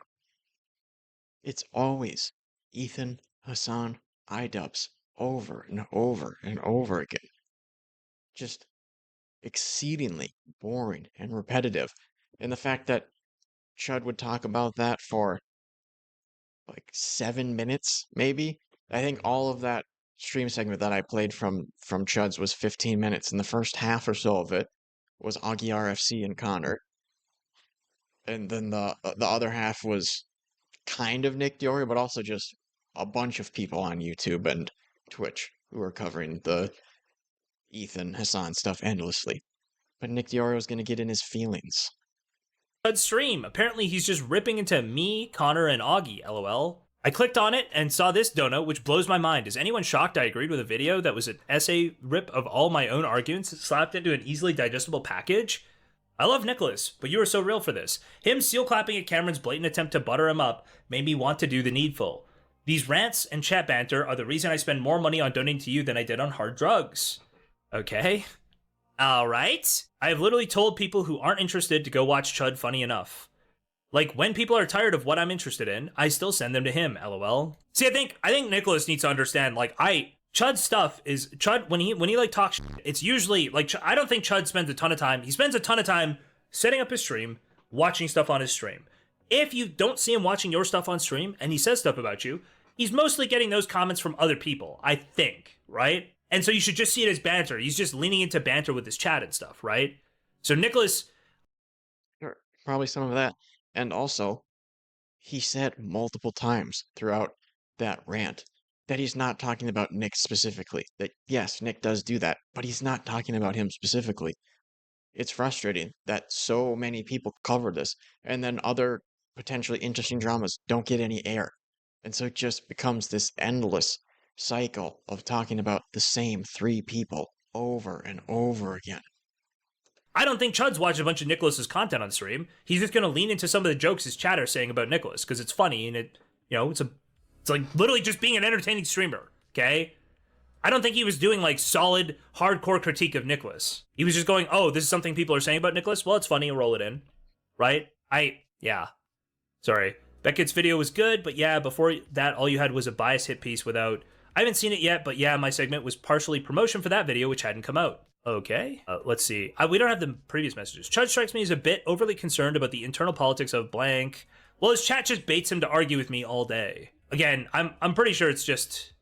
It's always Ethan, Hassan, Idubbbz, over and over and over again. Just exceedingly boring and repetitive. And the fact that Chud would talk about that for like 7 minutes, maybe. I think all of that stream segment that I played from Chud's was 15 minutes, and the first half or so of it was AugieRFC and Connor. And then the other half was kind of Nick DeOrio, but also just a bunch of people on YouTube and Twitch who are covering the Ethan Hassan stuff endlessly. But Nick DeOrio is going to get in his feelings. Stream. Apparently, he's just ripping into me, Connor, and Augie, LOL. I clicked on it and saw this dono, which blows my mind. Is anyone shocked I agreed with a video that was an essay rip of all my own arguments slapped into an easily digestible package? I love Nicholas, but you are so real for this. Him seal clapping at Cameron's blatant attempt to butter him up made me want to do the needful. These rants and chat banter are the reason I spend more money on donating to you than I did on hard drugs. Okay. Alright. I have literally told people who aren't interested to go watch Chud funny enough. Like, when people are tired of what I'm interested in, I still send them to him, LOL. See, I think Nicholas needs to understand, like, I Chud's stuff is Chud when he like talks shit, it's usually like I don't think Chud spends a ton of time. He spends a ton of time setting up his stream, watching stuff on his stream. If you don't see him watching your stuff on stream and he says stuff about you, he's mostly getting those comments from other people, I think, right? And so you should just see it as banter. He's just leaning into banter with his chat and stuff, right? So Nicholas, Sure, probably some of that. And also, he said multiple times throughout that rant that he's not talking about Nick specifically. That yes, Nick does do that, but he's not talking about him specifically. It's frustrating that so many people cover this, and then other potentially interesting dramas don't get any air. And so it just becomes this endless cycle of talking about the same 3 people over and over again. I don't think Chud's watching a bunch of Nicholas's content on stream. He's just going to lean into some of the jokes his chat are saying about Nicholas because it's funny and it, you know, it's like literally just being an entertaining streamer, okay? I don't think he was doing like solid, hardcore critique of Nicholas. He was just going, oh, this is something people are saying about Nicholas? Well, it's funny, and roll it in, right? Yeah. Sorry. Beckett's video was good, but yeah, before that, all you had was a bias hit piece without... I haven't seen it yet, but yeah, my segment was partially promotion for that video, which hadn't come out. Okay, let's see. We don't have the previous messages. Chud strikes me as a bit overly concerned about the internal politics of blank. Well, his chat just baits him to argue with me all day. Again, I'm pretty sure it's just,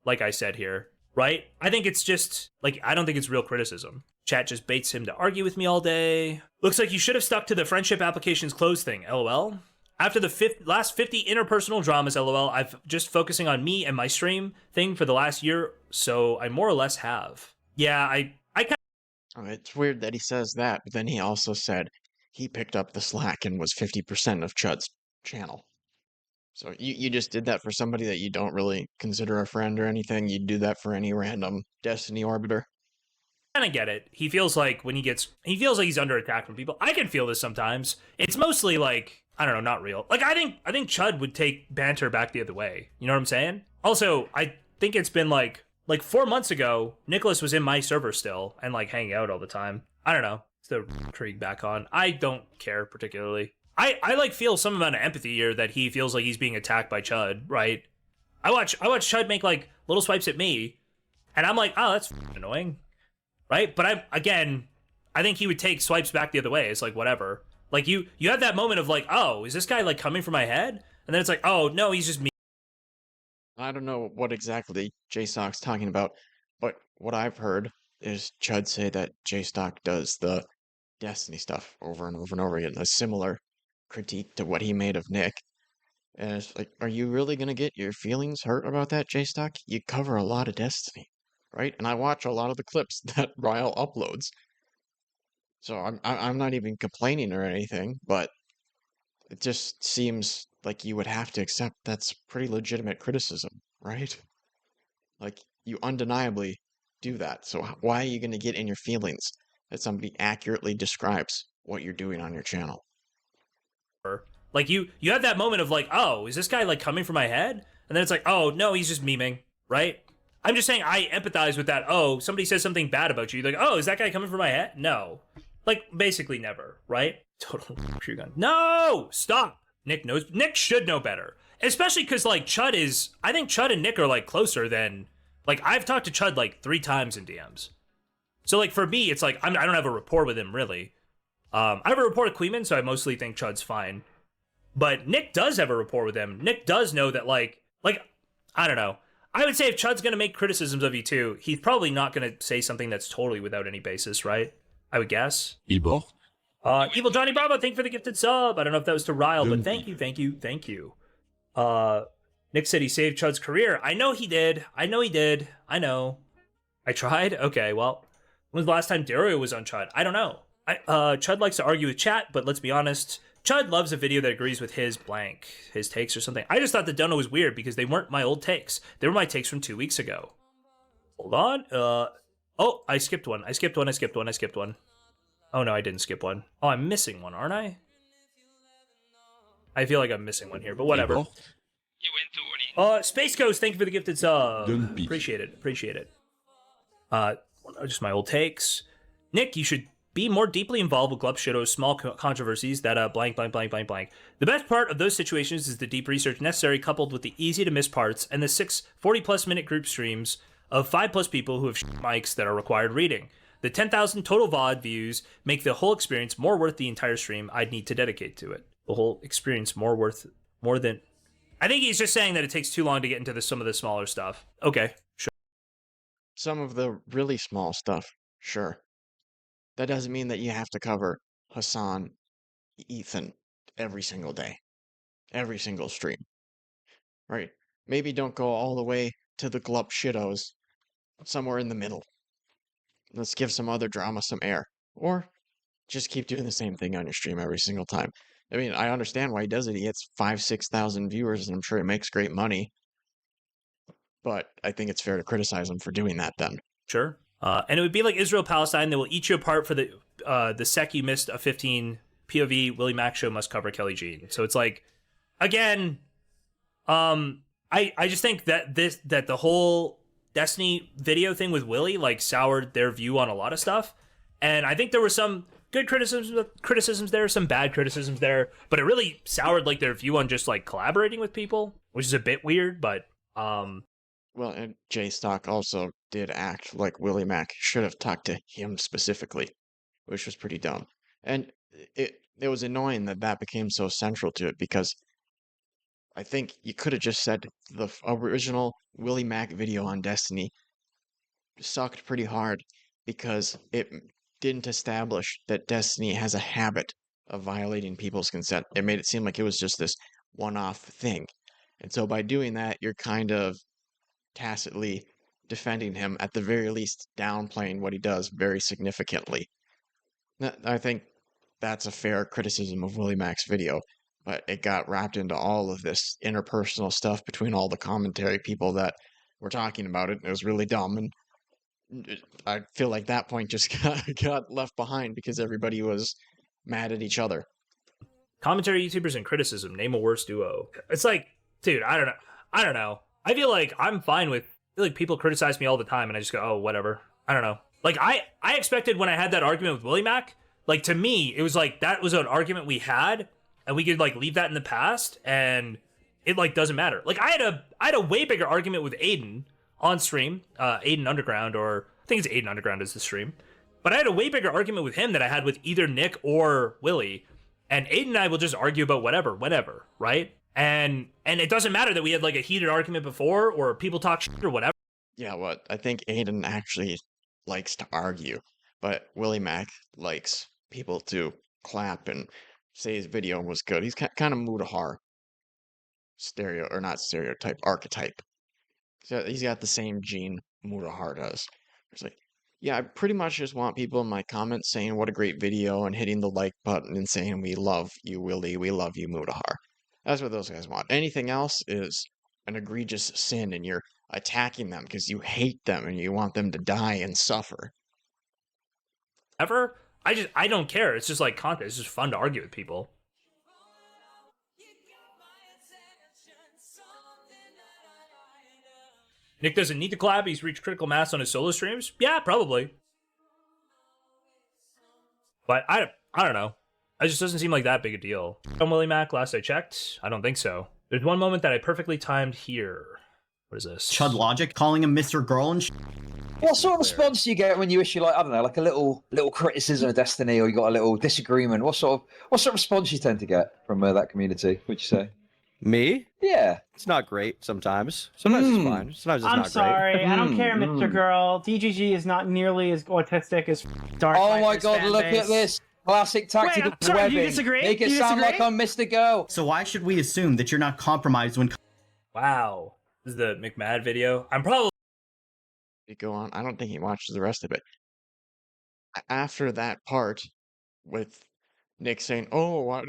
like I said here, right? I think it's just, like, I don't think it's real criticism. Chat just baits him to argue with me all day. Looks like you should have stuck to the friendship applications closed thing, lol. After the last 50 interpersonal dramas, lol, I've just focusing on me and my stream thing for the last year, so I more or less have. Yeah, I kind of... It's weird that he says that, but then he also said he picked up the slack and was 50% of Chud's channel. So you just did that for somebody that you don't really consider a friend or anything. You'd do that for any random Destiny orbiter. I get it. He feels like he's under attack from people. I can feel this sometimes. It's mostly like, I don't know, not real. Like I think Chud would take banter back the other way. You know what I'm saying? Also, I think it's been like 4 months ago, Nicholas was in my server still and like hanging out all the time. I don't know. It's the Krieg back on. I don't care particularly. I like feel some amount of empathy here that he feels like he's being attacked by Chud, right? I watch Chud make like little swipes at me, and I'm like, oh, that's annoying, right? But I think he would take swipes back the other way. It's like whatever. Like you have that moment of like, oh, is this guy like coming for my head? And then it's like, oh no, he's just me. I don't know what exactly Jstlk's talking about, but what I've heard is Chud say that Jstlk does the Destiny stuff over and over and over again, a similar critique to what he made of Nick. And it's like, are you really gonna get your feelings hurt about that, Jstlk? You cover a lot of Destiny, right? And I watch a lot of the clips that Ryle uploads. So I'm not even complaining or anything, but it just seems like you would have to accept that's pretty legitimate criticism, right? Like, you undeniably do that. So why are you gonna get in your feelings that somebody accurately describes what you're doing on your channel? Like you have that moment of like, oh, is this guy like coming for my head? And then it's like, oh no, he's just memeing, right? I'm just saying I empathize with that. Oh, somebody says something bad about you. Like, oh, is that guy coming for my head? No. Like basically never, right? Total shoe gun. No! Stop! Nick should know better. Especially because like I think Chud and Nick are like closer than, like I've talked to Chud like 3 times in DMs. So like for me, it's like I don't have a rapport with him really. I have a rapport with Kuihman, so I mostly think Chud's fine. But Nick does have a rapport with him. Nick does know that, like, I don't know. I would say if Chud's going to make criticisms of you too, he's probably not going to say something that's totally without any basis, right? I would guess. Evil. Evil Johnny Bravo, thank you for the gifted sub. I don't know if that was to Ryle, but thank you. Nick said he saved Chud's career. I know he did. I know. I tried? Okay, well, when was the last time DeOrio was on Chud? I don't know. Chud likes to argue with chat, but let's be honest, Chud loves a video that agrees with his takes or something. I just thought the dono was weird because they weren't my old takes. They were my takes from 2 weeks ago. Hold on. Oh, I skipped one. Oh no, I didn't skip one. Oh, I'm missing one, aren't I? I feel like I'm missing one here, but whatever. Space Ghost, thank you for the gifted sub. Appreciate it. Just my old takes. Nick, you should be more deeply involved with Glup Shadow's small controversies that blank. The best part of those situations is the deep research necessary coupled with the easy to miss parts and the 6 40+ minute group streams of 5+ people who have mics that are required reading. The 10,000 total VOD views make the whole experience more worth the entire stream I'd need to dedicate to it. The whole experience more than... I think he's just saying that it takes too long to get into some of the smaller stuff. Okay, sure. Some of the really small stuff, sure. That doesn't mean that you have to cover Hassan, Ethan, every single day. Every single stream. Right? Maybe don't go all the way to the glup shittos. Somewhere in the middle. Let's give some other drama some air. Or just keep doing the same thing on your stream every single time. I mean, I understand why he does it. He gets 5,000-6,000 viewers, and I'm sure he makes great money. But I think it's fair to criticize him for doing that then. Sure. And it would be like Israel-Palestine. They will eat you apart for the sec you missed a 15 POV Willie Mac show must cover Kelly Jean. So it's like, again, I just think that the whole Destiny video thing with Willie like soured their view on a lot of stuff. And I think there were some good criticisms there, some bad criticisms there, but it really soured like their view on just like collaborating with people, which is a bit weird, but well, and Jstlk also did act like Willie Mac should have talked to him specifically, which was pretty dumb. And it was annoying that became so central to it, because I think you could have just said the original Willie Mac video on Destiny sucked pretty hard because it didn't establish that Destiny has a habit of violating people's consent. It made it seem like it was just this one-off thing. And so by doing that, you're kind of tacitly defending him, at the very least downplaying what he does very significantly. I think that's a fair criticism of Willie Mac's video, but it got wrapped into all of this interpersonal stuff between all the commentary people that were talking about it. It was really dumb, and I feel like that point just got left behind because everybody was mad at each other. Commentary YouTubers and criticism, name a worse duo. It's like, dude, I don't know. I feel like I'm fine with, I feel like people criticize me all the time and I just go, oh, whatever. I don't know. Like, I expected when I had that argument with Willie Mac, like, to me, it was like, that was an argument we had and we could, like, leave that in the past and it, like, doesn't matter. Like, I had a way bigger argument with Aiden on stream, Aiden Underground, or I think it's Aiden Underground is the stream. But I had a way bigger argument with him than I had with either Nick or Willie. And Aiden and I will just argue about whatever, whenever, right? And it doesn't matter that we had like a heated argument before or people talk shit or whatever. Yeah, what? I think Aiden actually likes to argue, but Willie Mac likes people to clap and say his video was good. He's kind of Mutahar archetype. So he's got the same gene Mutahar does. It's like, yeah, I pretty much just want people in my comments saying what a great video and hitting the like button and saying we love you, Willie, we love you, Mutahar. That's what those guys want. Anything else is an egregious sin, and you're attacking them because you hate them and you want them to die and suffer. I don't care. It's just like content. It's just fun to argue with people. Nick doesn't need to collab. He's reached critical mass on his solo streams. Yeah, probably. But I don't know. It just doesn't seem like that big a deal. On Willie Mac, last I checked, I don't think so. There's one moment that I perfectly timed here. What is this? Chud logic, calling him Mr. Girl and What sort of response do you get when you issue, like, I don't know, like a little criticism of Destiny, or you got a little disagreement? What sort of response you tend to get from that community, would you say? Me? Yeah. It's not great sometimes. Sometimes it's fine. Sometimes it's not great. I'm sorry. I don't care, Mr. Girl. DGG is not nearly as autistic as Dark. Oh my god, look at this. Classic tactical webbing. You disagree? Make it sound like I'm Mr. Girl. So why should we assume that you're not compromised when... Wow. This is the McMahon video. I'm probably... You go on. I don't think he watches the rest of it. After that part with Nick saying, oh, what?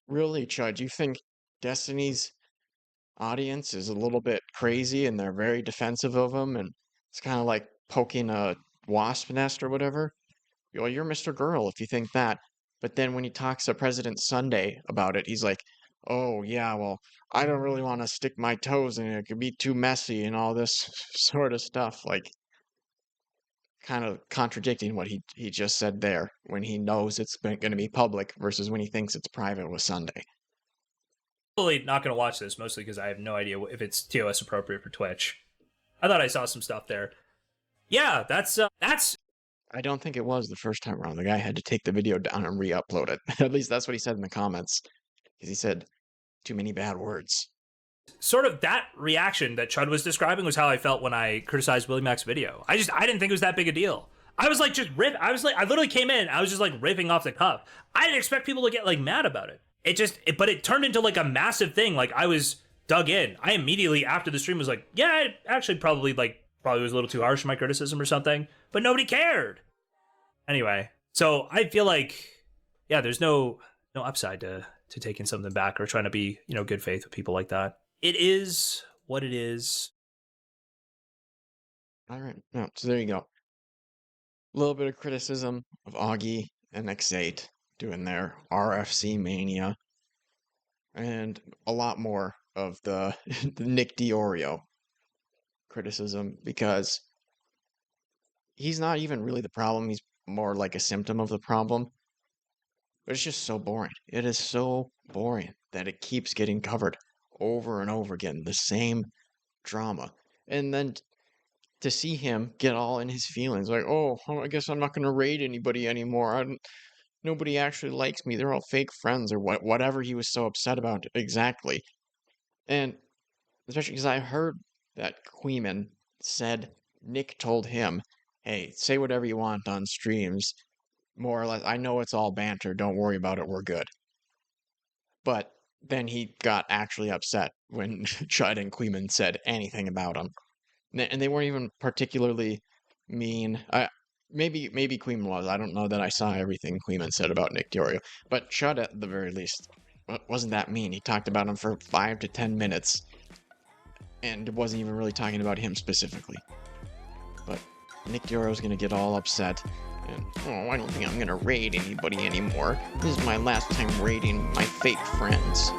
Really, Chud, you think Destiny's audience is a little bit crazy and they're very defensive of him and it's kind of like poking a wasp nest or whatever? Well, you're Mr. Girl if you think that. But then when he talks to President Sunday about it, he's like, oh, yeah, well, I don't really want to stick my toes in it. It could be too messy and all this sort of stuff. Like, kind of contradicting what he just said there when he knows it's going to be public versus when he thinks it's private with Sunday. Probably not going to watch this, mostly because I have no idea if it's TOS appropriate for Twitch. I thought I saw some stuff there. Yeah, that's I don't think it was the first time around. The guy had to take the video down and re-upload it. At least that's what he said in the comments. Because he said, too many bad words. sort of that reaction that Chud was describing was how I felt when I criticized Willie Mac's video. I didn't think it was that big a deal. I was like, just rip. I literally came in. I was just like ripping off the cuff. I didn't expect people to get like mad about it. But it turned into like a massive thing. Like I was dug in. I immediately after the stream was like, yeah, I actually probably was a little too harsh in my criticism or something. But nobody cared. Anyway, so I feel like, yeah, there's no upside to taking something back or trying to be, good faith with people like that. It is what it is. All right. No, so there you go. A little bit of criticism of Augie and X8 doing their RFC mania. And a lot more of the Nick DeOrio criticism because he's not even really the problem. He's more like a symptom of the problem. But it's just so boring. It is so boring that it keeps getting covered over and over again. The same drama. And then to see him get all in his feelings, like, oh, I guess I'm not going to raid anybody anymore. Nobody actually likes me. They're all fake friends or whatever he was so upset about exactly. And especially because I heard that Kuihman said Nick told him, hey, say whatever you want on streams. More or less, I know it's all banter. Don't worry about it. We're good. But then he got actually upset when Chud and Kuihman said anything about him. And they weren't even particularly mean. Maybe Kuihman was. I don't know that I saw everything Kuihman said about Nick DeOrio. But Chud, at the very least, wasn't that mean. He talked about him for 5 to 10 minutes. And wasn't even really talking about him specifically. But Nick DeOrio's going to get all upset. And, oh, I don't think I'm going to raid anybody anymore. This is my last time raiding my fake friends.